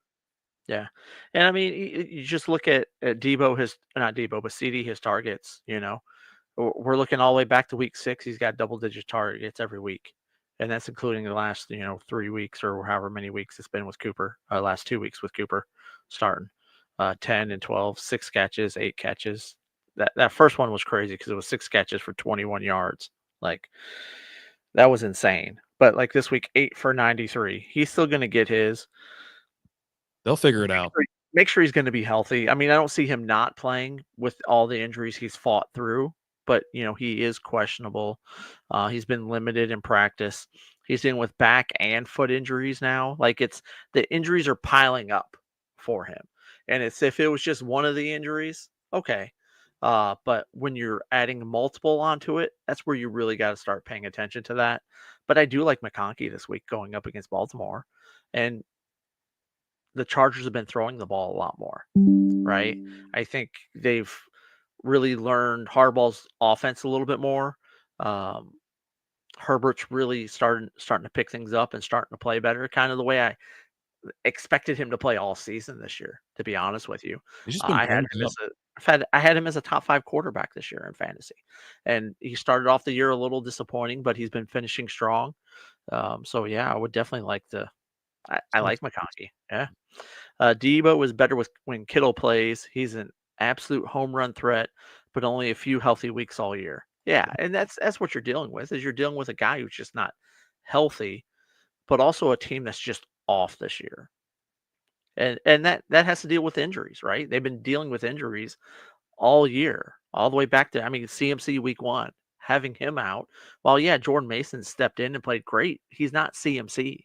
Yeah. And I mean, you just look at Debo, not Debo, but CD, his targets, we're looking all the way back to week 6. He's got double-digit targets every week, and that's including the last 3 weeks or however many weeks it's been with Cooper. Last 2 weeks with Cooper starting 10 and 12, 6 catches, 8 catches. That first one was crazy because it was 6 catches for 21 yards. Like that was insane. But like this week, 8 for 93. He's still going to get his. They'll figure it out. Make sure he's going to be healthy. I mean, I don't see him not playing with all the injuries he's fought through, but he is questionable. He's been limited in practice. He's dealing with back and foot injuries now. Like the injuries are piling up for him, and it's if it was just one of the injuries, okay. But when you're adding multiple onto it, that's where you really got to start paying attention to that. But I do like McConkey this week going up against Baltimore, and the Chargers have been throwing the ball a lot more, right? I think they've really learned Harbaugh's offense a little bit more. Um, Herbert's really starting to pick things up and starting to play better, kind of the way I expected him to play all season this year. To be honest with you, He's just been I had banged him up. as I had him as a top 5 quarterback this year in fantasy, and he started off the year a little disappointing, but he's been finishing strong. So yeah, I would definitely like to. I like McConkey. Yeah. Debo is better when Kittle plays. He's an absolute home run threat, but only a few healthy weeks all year. Yeah, and that's what you're dealing with. Is you're dealing with a guy who's just not healthy, but also a team that's just off this year. And that has to deal with injuries, right? They've been dealing with injuries all year, all the way back to CMC week 1, having him out. Well, yeah, Jordan Mason stepped in and played great. He's not CMC.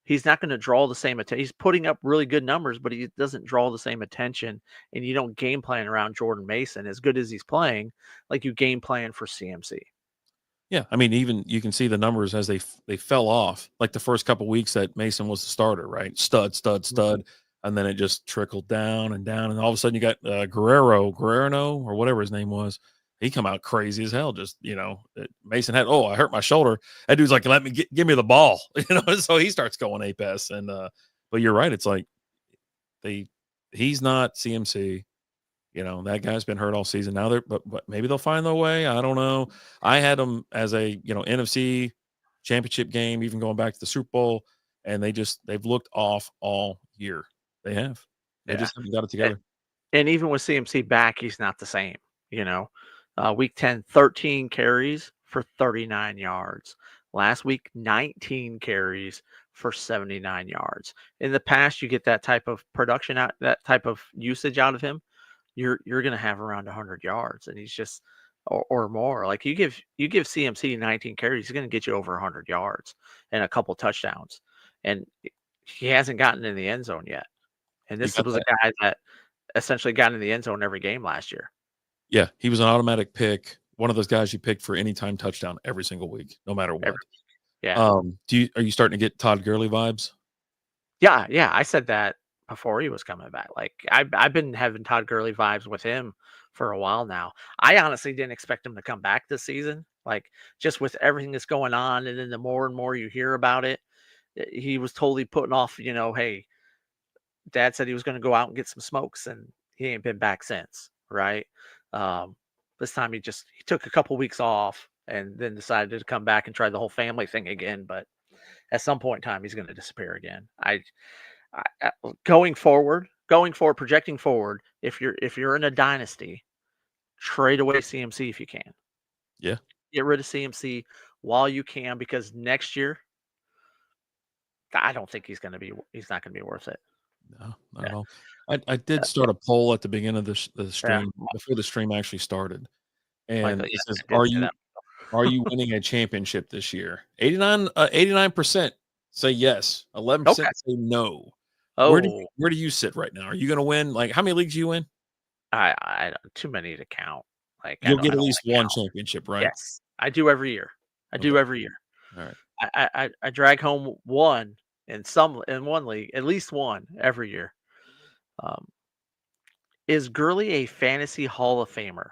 He's not going to draw the same attention. He's putting up really good numbers, but he doesn't draw the same attention. And you don't game plan around Jordan Mason as good as he's playing, like you game plan for CMC. Yeah, I mean, even you can see the numbers as they fell off. Like the first couple weeks that Mason was the starter, right? Stud, stud, stud, and then it just trickled down, and all of a sudden you got Guerrero, or whatever his name was. He come out crazy as hell. Just Mason had, I hurt my shoulder. That dude's like, give me the ball, So he starts going ape s, and but you're right. It's like he's not CMC. That guy's been hurt all season. Now but maybe they'll find their way. I don't know. I had them as a NFC championship game, even going back to the Super Bowl, and they've looked off all year. They have. They Yeah. just haven't got it together. And even with CMC back, he's not the same. Week 10, 13 carries for 39 yards. Last week, 19 carries for 79 yards. In the past, you get that type of production out, that type of usage out of him. You're going to have around 100 yards, and he's just or more. Like you give CMC 19 carries, he's going to get you over 100 yards and a couple touchdowns, and he hasn't gotten in the end zone yet. And You this got was a that? guy that essentially got in the end zone every game last year. Yeah, he was an automatic pick. One of those guys you pick for any time touchdown every single week, no matter what. Yeah, Are you starting to get Todd Gurley vibes? yeah. I said that before he was coming back. Like I've been having Todd Gurley vibes with him for a while now. I honestly didn't expect him to come back this season. Like just with everything that's going on, and then the more and more you hear about it, he was totally putting off. Hey, Dad said he was going to go out and get some smokes, and he ain't been back since. Right. Um, this time he took a couple weeks off, and then decided to come back and try the whole family thing again. But at some point in time, he's going to disappear again. Going forward, projecting forward, if you're in a dynasty, trade away CMC if you can. Yeah. Get rid of CMC while you can, because next year, I don't think he's not going to be worth it. No, not Yeah. at all. I did start a poll at the beginning of the Yeah. stream before the stream actually started, and Michael, it yeah, says, I did say that. Are you winning a championship this year? 89% say yes. 11% Okay. say no. Oh, Where do you sit right now? Are you going to win? Like, how many leagues do you win? I too many to count. Like, I You'll don't get I at don't least wanna one count. championship, right? Yes, I do every year. I Okay. do every year. All right. I drag home one in one league, at least one every year. Um, is Gurley a fantasy Hall of Famer?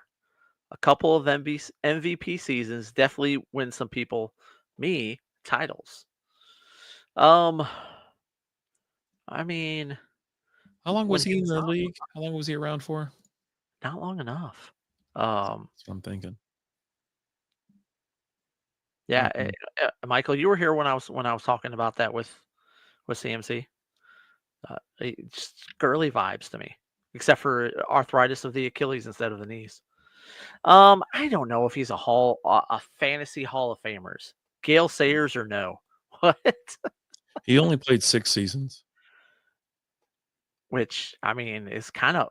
A couple of MVP seasons definitely win some people, me, titles. Um, I mean, How long when was he he in was the on, league? How long was he around for? not long enough. That's what I'm thinking. Yeah, Mm-mm. Michael, you were here when I was talking about that with CMC. Just girly vibes to me, except for arthritis of the Achilles instead of the knees. I don't know if he's a fantasy Hall of Famers. Gale Sayers or no? What? He only played 6 seasons. Which I mean is kind of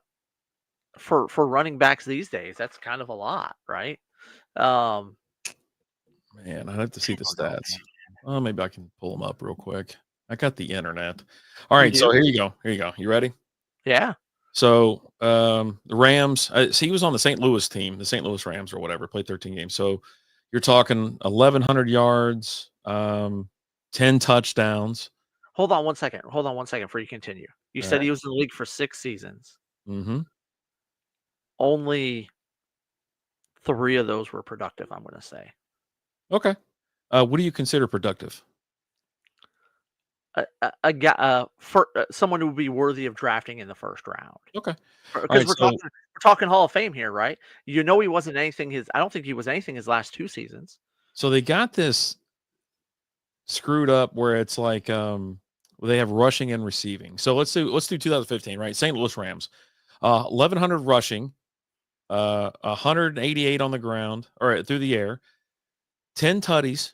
for running backs these days. That's kind of a lot, right? Um, Man, I'd have to see I the don't know, stats. man. Oh, maybe I can pull them up real quick. I got the internet. All You right, so do? here you go. Here you go. You ready? Yeah. So, the Rams, see, he was on the St. Louis team, the St. Louis Rams or whatever, played 13 games. So you're talking 1,100 yards, 10 touchdowns. Hold on one second. Hold on one second before you continue. You All said right. he was in the league for 6 seasons. Mm-hmm. Only 3 of those were productive, I'm going to say. Okay. What do you consider productive? A guy, for someone who would be worthy of drafting in the first round, Okay. All because right. So, we're talking Hall of Fame here, right? You know, he wasn't anything. I don't think he was anything his last 2 seasons. so they got this screwed up where it's like, they have rushing and receiving. So let's do 2015, right? St. Louis Rams, 1,100 rushing, 188 on the ground or through the air, 10 tutties.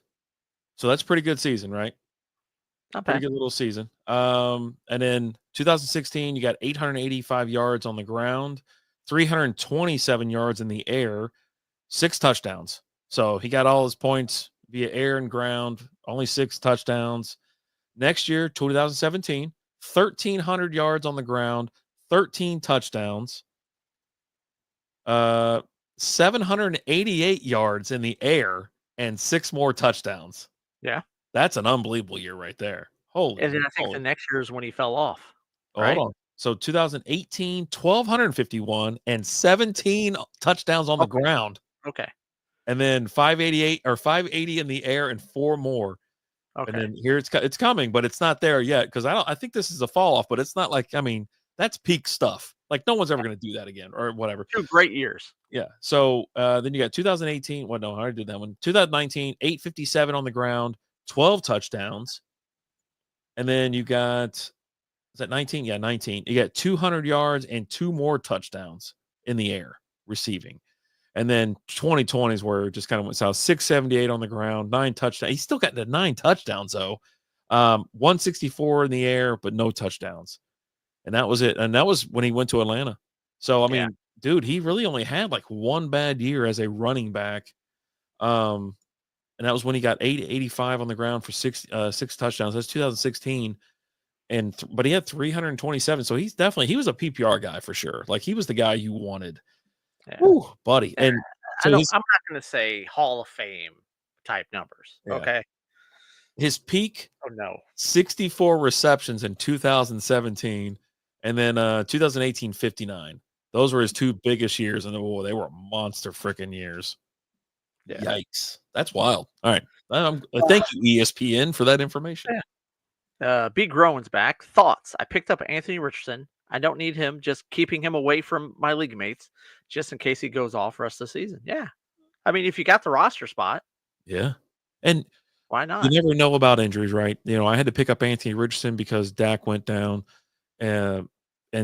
So that's pretty good season, right? Not Pretty bad. good little season. And then 2016, you got 885 yards on the ground, 327 yards in the air, 6 touchdowns. So he got all his points via air and ground, only 6 touchdowns. Next year, 2017, 1,300 yards on the ground, 13 touchdowns, uh, 788 yards in the air, and 6 more touchdowns. Yeah, That's an unbelievable year right there. Holy and then I think the moly. next year is when he fell off, Oh, hold right? on. So 2018, 1,251 and 17 touchdowns on the Okay, ground. okay, And then 588 or 580 in the air and 4 more. And okay. then here it's coming, but it's not there yet because I think this is a fall off, but it's not like, I mean, that's peak stuff. Like no one's ever going to do that again or whatever. 2 great years. Yeah. So then you got 2018. Well, no, I already did that one. 2019, 857 on the ground, 12 touchdowns. And then you got, is that 19? Yeah, 19. You got 200 yards and 2 more touchdowns in the air receiving. And then 2020 is where it just kind of went south. 678 on the ground, 9 touchdowns. He still got the 9 touchdowns though. 164 in the air, but no touchdowns. And that was it. And that was when he went to Atlanta. So I Yeah, mean, dude, he really only had like 1 bad year as a running back. And that was when he got 85 on the ground for 6 touchdowns. That's 2016. But he had 327. So he was a PPR guy for sure. Like he was the guy you wanted. yeah. Woo, buddy. And so I'm not going to say Hall of Fame type numbers. yeah, Okay. his peak Oh no. 64 receptions in 2017, and then 2018 59. Those were his 2 biggest years, and they were monster freaking years. Yeah. Yikes, that's wild. All right, thank you ESPN for that information. B. Growen's back. Thoughts? I picked up Anthony Richardson. I don't need him. Just keeping him away from my league mates, just in case he goes off rest of the season. Yeah, I mean, if you got the roster spot, Yeah. And why you not? never know about injuries, right? I had to pick up Anthony Richardson because Dak went down. And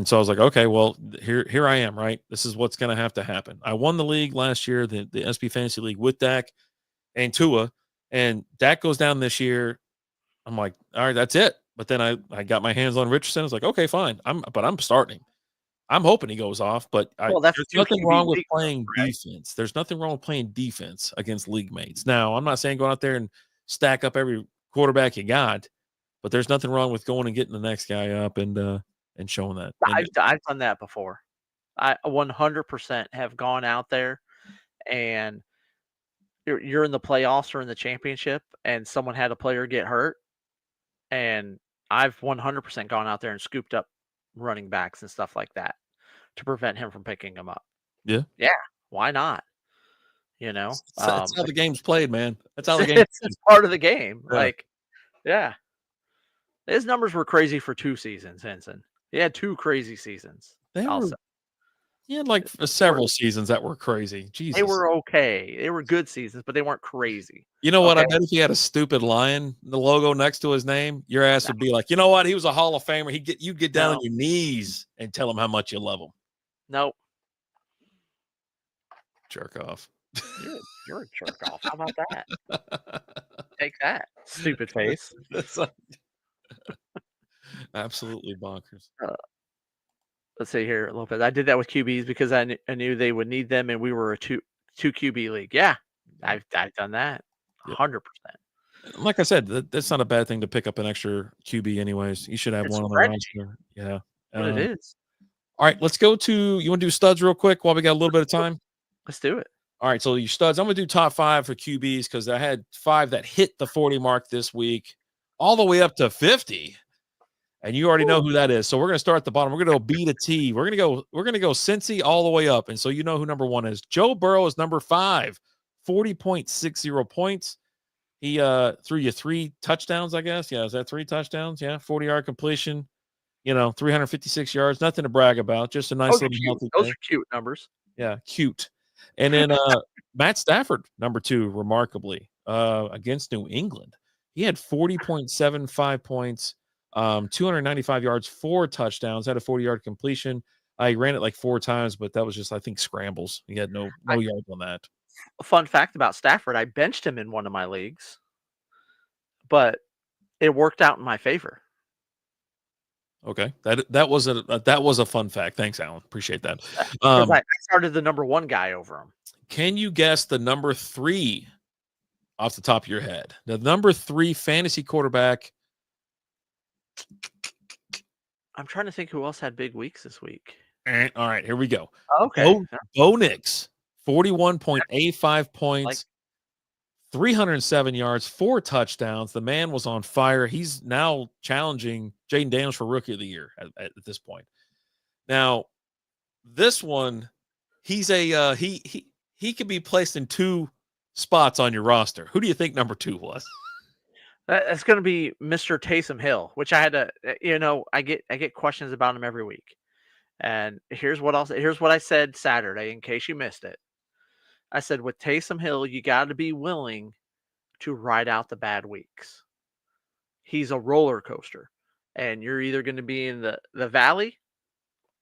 so I was like, okay, well, here I am, right? This is what's going to have to happen. I won the league last year, the SP Fantasy League with Dak and Tua, and Dak goes down this year. I'm like, all right, that's it. But then I got my hands on Richardson. I was like, okay, fine. I'm starting him. I'm hoping he goes off, but Well, that's there's two nothing QB wrong with league, playing correct? defense. There's nothing wrong with playing defense against league mates. Now, I'm not saying go out there and stack up every quarterback you got, but there's nothing wrong with going and getting the next guy up and showing that. And I've done that before. I 100% have gone out there and you're in the playoffs or in the championship and someone had a player get hurt, and I've 100% gone out there and scooped up running backs and stuff like that to prevent him from picking him up. yeah, Yeah, why not? You know, that's how the game's played, man. That's how the game. it's part of the game. Yeah, Like, yeah, his numbers were crazy for 2 seasons, Henson. He had 2 crazy seasons. they I'll were. say He had like they were several seasons that were crazy. they Jesus. were okay. They were good seasons, but they weren't crazy. You know what? I Okay, bet if he had a stupid lion, the logo next to his name, your ass no, would be like, you know what? He was a Hall of Famer. You'd get down on no, your knees and tell him how much you love him. nope. Jerk off. You're a jerk off. How about that? Take that, stupid face. That's like absolutely bonkers. Uh, let's see here, Lopez. I did that with QBs because I knew they would need them, and we were a two QB league. Yeah, I've done that, Yep. 100%. Like I said, that's not a bad thing to pick up an extra QB. Anyways, you should have It's one on the strategy. roster. Yeah. What it is. All right, let's go to. You want to do studs real quick while we got a little bit of time? Let's do it. All right, so your studs. I'm going to do top 5 for QBs because I had 5 that hit the 40 mark this week, all the way up to 50, and you already know who that is. So we're going to start at the bottom. We're going to go B to T. We're going to go Cincy all the way up, and so you know who number 1 is. Joe Burrow is number 5, 40.60 points. He threw you 3 touchdowns, I guess. Yeah, is that 3 touchdowns? Yeah, 40-yard completion. 356 yards. Nothing to brag about. Just a nice little healthy Those day. are cute numbers. Yeah, cute. And then Matt Stafford, number 2, remarkably, against New England. He had 40.75 points, 295 yards, 4 touchdowns, had a 40-yard completion. He ran it like 4 times, but that was just, I think, scrambles. He had no yards on that. A fun fact about Stafford: I benched him in one of my leagues, but it worked out in my favor. Okay, that was a fun fact. Thanks, Alan. Appreciate that. Because I started the number 1 guy over him. Can you guess the number 3 off the top of your head? The number 3 fantasy quarterback. I'm trying to think who else had big weeks this week. All right, here we go. Okay. Bo Nix, 41.85 points, 307 yards, 4 touchdowns. The man was on fire. He's now challenging Jaden Daniels for Rookie of the Year at this point. Now, this one, he's a he could be placed in 2 spots on your roster. Who do you think number 2 was? That's going to be Mr. Taysom Hill, which I had to, I get questions about him every week. And here's what I said Saturday in case you missed it. I said with Taysom Hill, you got to be willing to ride out the bad weeks. He's a roller coaster, and you're either going to be in the valley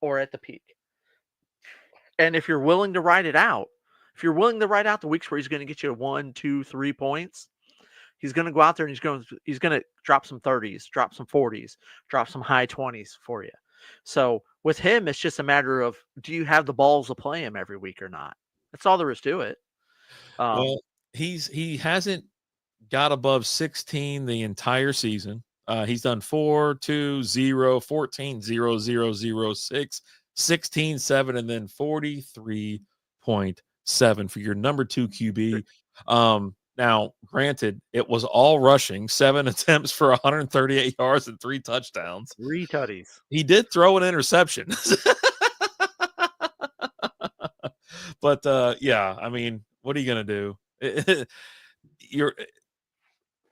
or at the peak. And if you're willing to ride it out, if you're willing to ride out the weeks where he's going to get you 1, 2, 3 points, he's going to go out there and he's going to drop some 30s, drop some 40s, drop some high 20s for you. So with him, it's just a matter of, do you have the balls to play him every week or not? That's all there is to it. Well, he hasn't got above 16 the entire season. He's done 4, 2, 0, 14, 0, 0, 0, 6, 16, 7, and then 43.7 for your number 2 QB. Now, granted, it was all rushing, 7 attempts for 138 yards and 3 touchdowns. 3 tutties. He did throw an interception. But yeah, I mean, what are you going to do?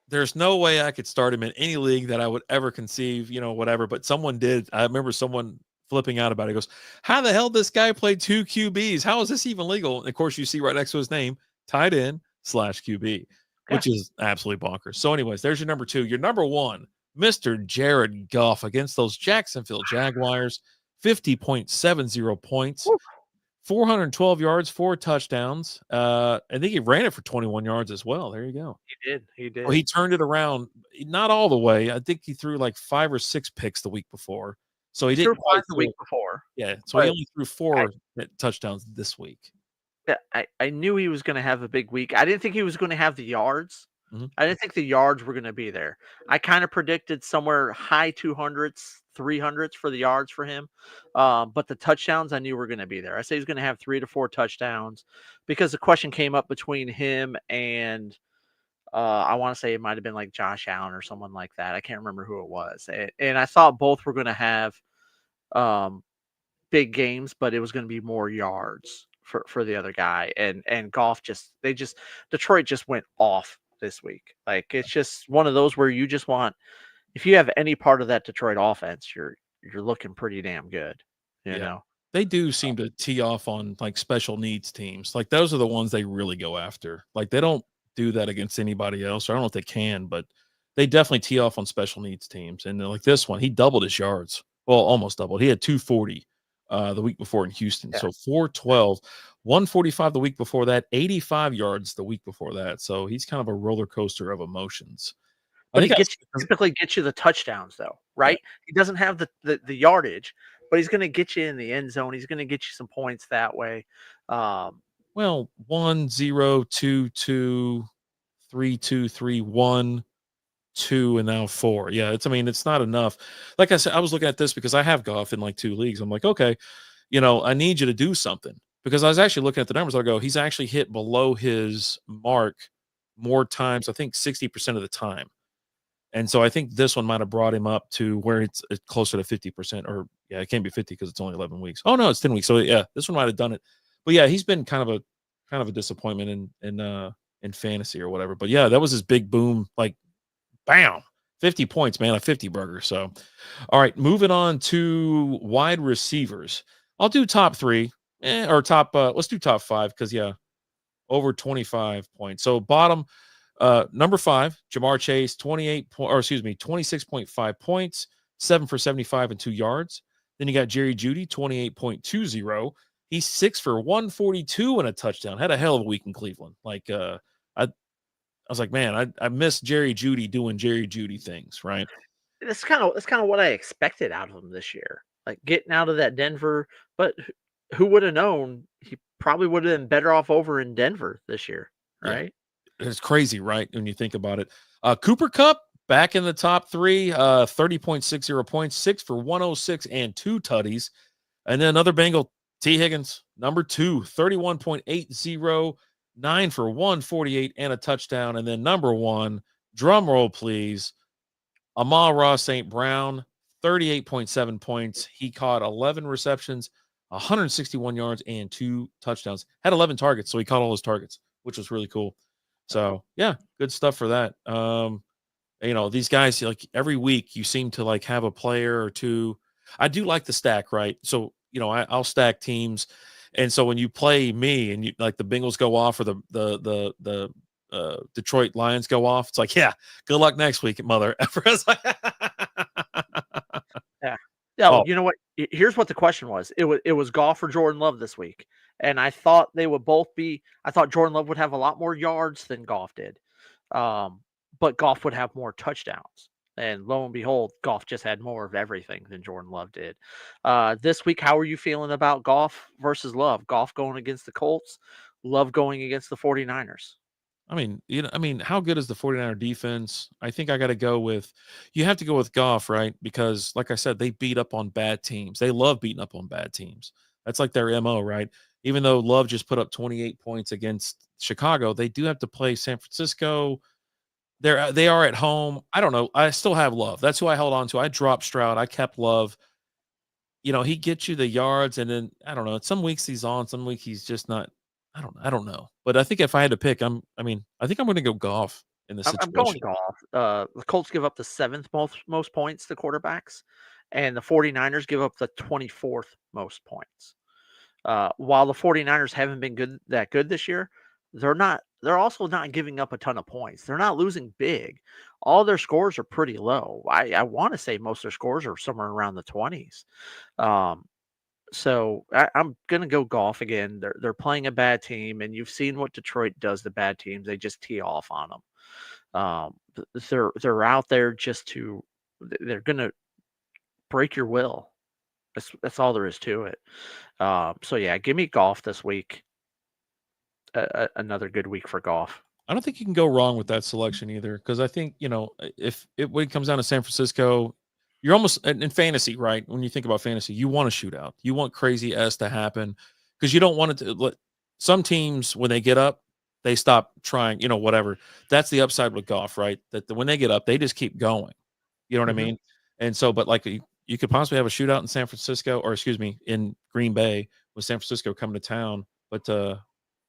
There's no way I could start him in any league that I would ever conceive, whatever. But someone did. I remember someone flipping out about it. He goes, how the hell this guy played 2 QBs? How is this even legal? And of course, you see right next to his name, tight end / QB, which is absolutely bonkers. So, anyways, there's your number 2. Your number 1, Mr. Jared Goff against those Jacksonville Jaguars, 50.70 points, Woo. 412 yards, 4 touchdowns. I think he ran it for 21 yards as well. There you go. He did. He Well, did. he turned it around, not all the way. I think he threw like 5 or 6 picks the week before. So he He threw didn't quite 5 the throw. week before. Yeah, so he But only threw I 4 touchdowns this week. yeah, I knew he was gonna have a big week. I didn't think he was gonna have the yards. Mhm. I didn't think the yards were gonna be there. I kinda predicted somewhere high 200s, 300s for the yards for him. But the touchdowns I knew were gonna be there. I said he's gonna have 3 to 4 touchdowns because the question came up between him and I want to say it might have been like Josh Allen or someone like that. I can't remember who it was. And I thought both were going to have um, big games, but it was going to be more yards for the other guy. And Goff Detroit just went off this week. Like it's just one of those where you just want, if you have any part of that Detroit offense, you're looking pretty damn good. You Yeah. know. They do seem to tee off on, like, special needs teams. Like, those are the ones they really go after. Like, they don't do that against anybody else. I don't know if they can, but they definitely tee off on special needs teams. And, like, this one, he doubled his yards. Well, almost doubled. He had 240 the week before in Houston. Yeah. So 412, 145 the week before that, 85 yards the week before that. So he's kind of a roller coaster of emotions. I But he think that's gets because, typically gets you the touchdowns though, yeah. right? He doesn't have the yardage, but he's gonna get you in the end zone. He's gonna get you some points that way. Um, Well, 1, 0, 2, 2, 3, 2, 3, 1, 2, and now 4. Yeah, it's not enough. Like I said, I was looking at this because I have golf in like 2 leagues. I'm like, okay, I need you to do something because I was actually looking at the numbers. I go, he's actually hit below his mark more times, I think 60% of the time. And so I think this one might have brought him up to where it's closer to 50%, or yeah, it can't be 50 because it's only 11 weeks. Oh no, it's 10 weeks. So yeah, this one might have done it. But yeah, he's been kind of a disappointment in fantasy or whatever. But yeah, that was his big boom, like bam, 50 points, man, a 50 burger. So all right, moving on to wide receivers. I'll do top 3, or top let's do top 5 because yeah, over 25 points. So bottom, number 5, Jamar Chase, 26.5 points, 7 for 75 and 2 yards. Then you got Jerry Jeudy, 28.20. He's 6 for 142 and a touchdown. Had a hell of a week in Cleveland. Like I was like, man, I miss Jerry Jeudy doing Jerry Jeudy things, right? that's kind of what I expected out of him this year, like getting out of that Denver. But who would have known he probably would have been better off over in Denver this year, Yeah. right? It's crazy, right? When you think about it. Cooper Cup back in the top 3, 30.60 points, 6 for 106 and 2 tutties. And then another Bengal, T. Higgins, number 2, 31.80, 9 for 148 and a touchdown. And then number 1, drum roll, please, Amon-Ra St. Brown, 38.7 points. He caught 11 receptions, 161 yards, and 2 touchdowns. Had 11 targets, so he caught all his targets, which was really cool. So, yeah, good stuff for that. These guys, like every week, you seem to like have a player or two. I do like the stack, right? So, I'll stack teams, and so when you play me and you like the Bengals go off or the Detroit Lions go off, it's like, yeah, good luck next week, mother. Yeah. Yeah. Oh, You know what? Here's what the question was. It was Goff or Jordan Love this week, and I thought they would both be. I thought Jordan Love would have a lot more yards than Goff did, um, but Goff would have more touchdowns. And lo and behold, Goff just had more of everything than Jordan Love did. This week, how are you feeling about Goff versus Love? Goff going against the Colts, Love going against the 49ers. how good is the 49er defense? I think I got to go with, you have to go with Goff, right? Because like I said, they beat up on bad teams. They love beating up on bad teams. That's like their MO, right? Even though Love just put up 28 points against Chicago, they do have to play San Francisco. They are at home. I don't know. I still have Love. That's who I held on to. I dropped Stroud. I kept Love. He gets you the yards, and then I don't know. Some weeks he's on, some week he's just not. I don't know. But I think if I had to pick, I think I'm going to go Golf in this I'm going situation. Goff. The Colts give up the seventh most points to quarterbacks, and the 49ers give up the 24th most points. While the 49ers haven't been that good this year, they're also not giving up a ton of points. They're not losing big. All their scores are pretty low. I want to say most of their scores are somewhere around the 20s. Um, so I'm gonna go Golf again. They're playing a bad team, and you've seen what Detroit does to bad teams. They just tee off on them. They're out there just to they're gonna break your will. That's all there is to it. So yeah, give me Golf this week. Another good week for Golf. I don't think you can go wrong with that selection either, because I think if it when it comes down to San Francisco, you're almost in fantasy, right? When you think about fantasy, you want a shootout, you want crazy s to happen, because you don't want it to. Some teams when they get up, they stop trying, whatever. That's the upside with Golf, right? That when they get up, they just keep going. You know what I Mhm. mean? And so, but like you could possibly have a shootout in San Francisco, or excuse me, in Green Bay with San Francisco coming to town. But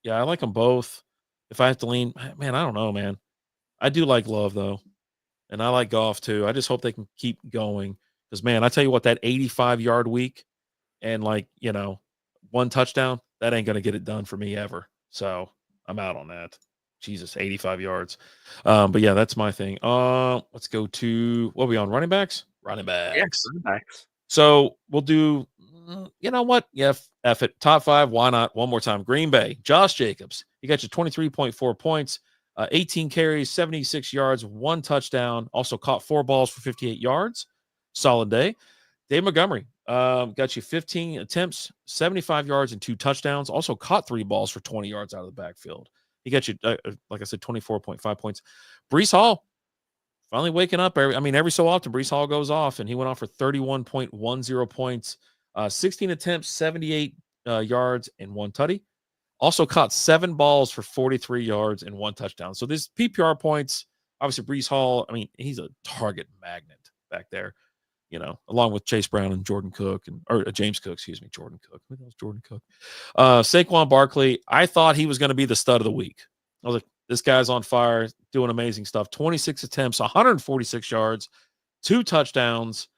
yeah, I like them both. If I have to lean, man, I don't know, man. I do like Love though, and I like Golf too. I just hope they can keep going because, man, I tell you what, that 85-yard week and one touchdown, that ain't gonna get it done for me ever. So I'm out on that. Jesus, 85 yards. But yeah, that's my thing. Let's go to what are we on? Running backs? Running Yeah, backs. running backs. So we'll do, you know what? Yeah, F it. Top five. Why not? One more time. Green Bay, Josh Jacobs. He got you 23.4 points, 18 carries, 76 yards, one touchdown. Also caught 4 balls for 58 yards. Solid day. Dave Montgomery got you 15 attempts, 75 yards, and 2 touchdowns. Also caught 3 balls for 20 yards out of the backfield. He got you, like I said, 24.5 points. Brees Hall, finally waking up. Every so often, Brees Hall goes off, and he went off for 31.10 points, 16 attempts, 78 yards, and 1 tutty. Also caught 7 balls for 43 yards and 1 touchdown. So these PPR points, obviously Brees Hall, he's a target magnet back there, along with Chase Brown and Jordan Cook or James Cook, excuse me, Jordan Cook. Who knows Jordan Cook? Saquon Barkley, I thought he was going to be the stud of the week. I was like, this guy's on fire, doing amazing stuff. 26 attempts, 146 yards, 2 touchdowns,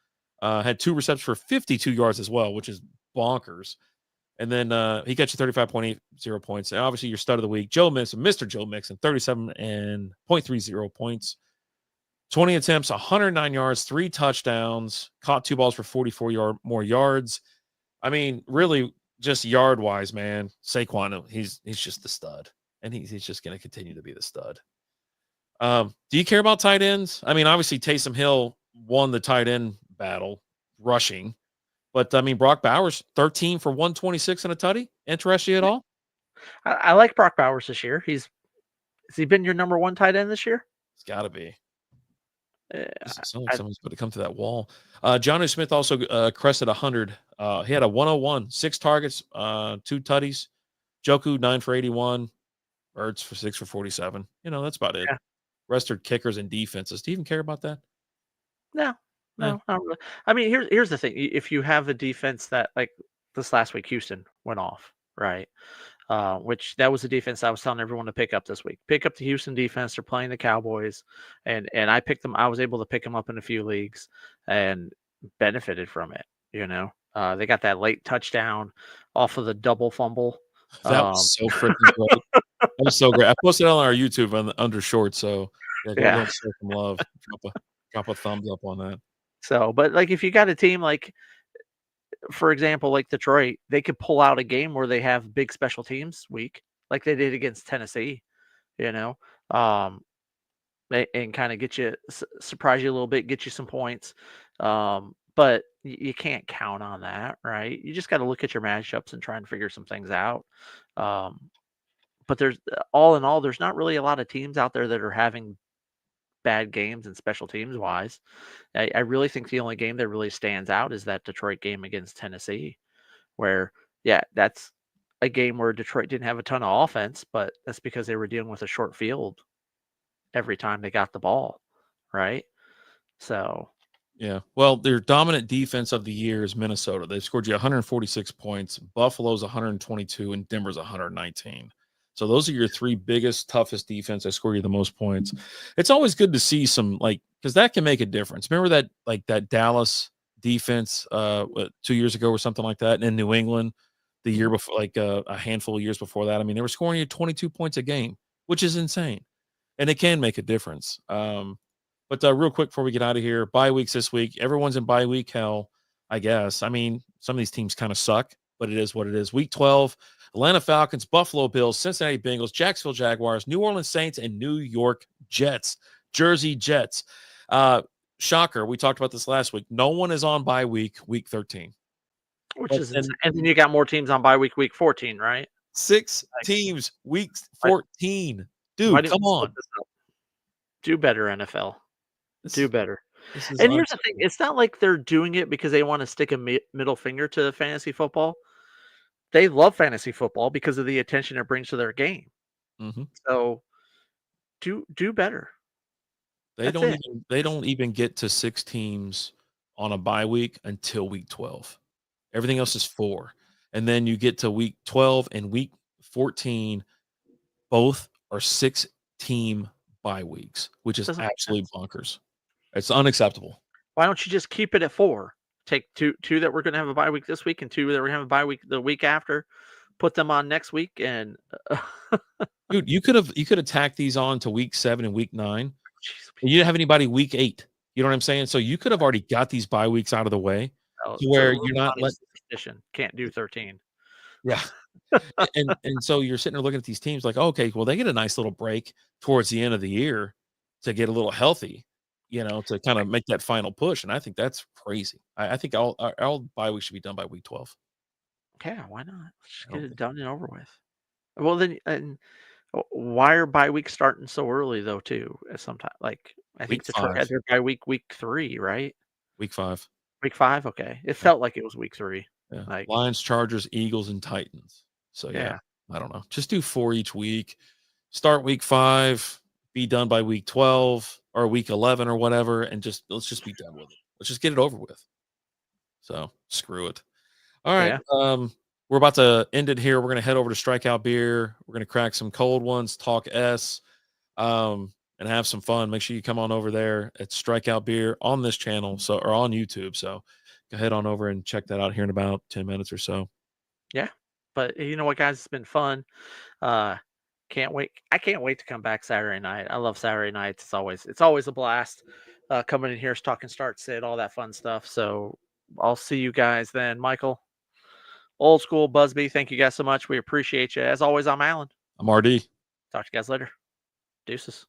had 2 receptions for 52 yards as well, which is bonkers. And then he got you 35.80 points. And obviously, your stud of the week, Joe Mixon, Mr. Joe Mixon, 37.30 points. 20 attempts, 109 yards, 3 touchdowns, caught 2 balls for 44 more yards. Really, just yard wise, man. Saquon, he's just the stud, and he's just going to continue to be the stud. Do you care about tight ends? Obviously, Taysom Hill won the tight end battle rushing, but Brock Bowers, 13 for 126 and a tutty. Interest you at all? I like Brock Bowers this year. Has he been your number 1 tight end this year? It's got to be. Uh, Doesn't sound like someone's going to come to that wall. Johnny Smith also crested 100. He had a 101, 6 targets, 2 tutties. Joku, 9 for 81. Ertz for 6 for 47. That's about it. yeah. Rest are kickers and defenses. Do you even care about that? No, not really. Here's the thing. If you have a defense that, like this last week, Houston went off, right? Which that was the defense I was telling everyone to pick up this week. Pick up the Houston defense. They're playing the Cowboys, and I picked them. I was able to pick them up in a few leagues and benefited from it. They got that late touchdown off of the double fumble. That was so freaking great. That was so great. I posted it on our YouTube under shorts, so go show some love. Drop a thumbs up on that. So, but like if you got a team like, for example, like Detroit, they could pull out a game where they have big special teams week, like they did against Tennessee, um, and kind of get you, surprise you a little bit, get you some points. But you can't count on that, right? You just got to look at your matchups and try and figure some things out. But there's all in all, there's not really a lot of teams out there that are having bad games and special teams wise. I really think the only game that really stands out is that Detroit game against Tennessee, where, yeah, that's a game where Detroit didn't have a ton of offense, but that's because they were dealing with a short field every time they got the ball, right? So, yeah. Well, their dominant defense of the year is Minnesota. They've scored you 146 points. Buffalo's 122 and Denver's 119. So those are your 3 biggest, toughest defense. I score you the most points. It's always good to see some, because that can make a difference. Remember that Dallas defense 2 years ago or something like that, and in New England, the year before, like a handful of years before that. I mean, they were scoring you 22 points a game, which is insane, and it can make a difference. But real quick before we get out of here, bye weeks this week. Everyone's in bye week hell, I guess. I mean, some of these teams kind of suck, but it is what it is. Week 12, Atlanta Falcons, Buffalo Bills, Cincinnati Bengals, Jacksonville Jaguars, New Orleans Saints, and New York Jets, Jersey Jets. Shocker. We talked about this last week. No one is on bye week 13. Which is insane. And then you got more teams on bye week 14, right? 6 teams, week 14. Dude, come on. Do better, NFL. Do better. And here's the thing. It's not like they're doing it because they want to stick a middle finger to fantasy football. They love fantasy football because of the attention it brings to their game. Mm-hmm. So do better. They don't even get to 6 teams on a bye week until week 12. Everything else is 4. And then you get to week 12 and week 14. Both are 6-team bye weeks, which is absolutely bonkers. It's unacceptable. Why don't you just keep it at 4? Take two that we're going to have a bye week this week and 2 that we're going to have a bye week the week after. Put them on next week, and dude, you could attack these on to week 7 and week 9. And you didn't have anybody week 8. You know what I'm saying? So you could have already got these bye weeks out of the way to where you're not can't do 13. Yeah. and so you're sitting there looking at these teams like, okay, well, they get a nice little break towards the end of the year to get a little healthy, to kind of make that final push. And I think that's crazy. I think all bye weeks should be done by week 12. Okay, why not? Let's get it done and over with. Well, then, and why are bye weeks starting so early though? Too, sometimes, like I think Detroit had their bye week 3, right? Week 5. Week 5. Okay, it felt like it was week 3. Yeah. Like Lions, Chargers, Eagles, and Titans. So yeah, I don't know. Just do 4 each week. Start week 5, be done by week 12 or week 11 or whatever, and let's just be done with it. Let's just get it over with. So screw it. All right. Yeah. We're about to end it here. We're going to head over to Strikeout Beer. We're going to crack some cold ones, talk S, and have some fun. Make sure you come on over there at Strikeout Beer on this channel, or on YouTube. So go head on over and check that out here in about 10 minutes or so. Yeah. But you know what, guys? It's been fun. Can't wait. I can't wait to come back Saturday night. I love Saturday nights. It's always a blast coming in here, talking start, sit, all that fun stuff. So I'll see you guys then. Michael, Old School, Busby, thank you guys so much. We appreciate you. As always, I'm Alan. I'm RD. Talk to you guys later. Deuces.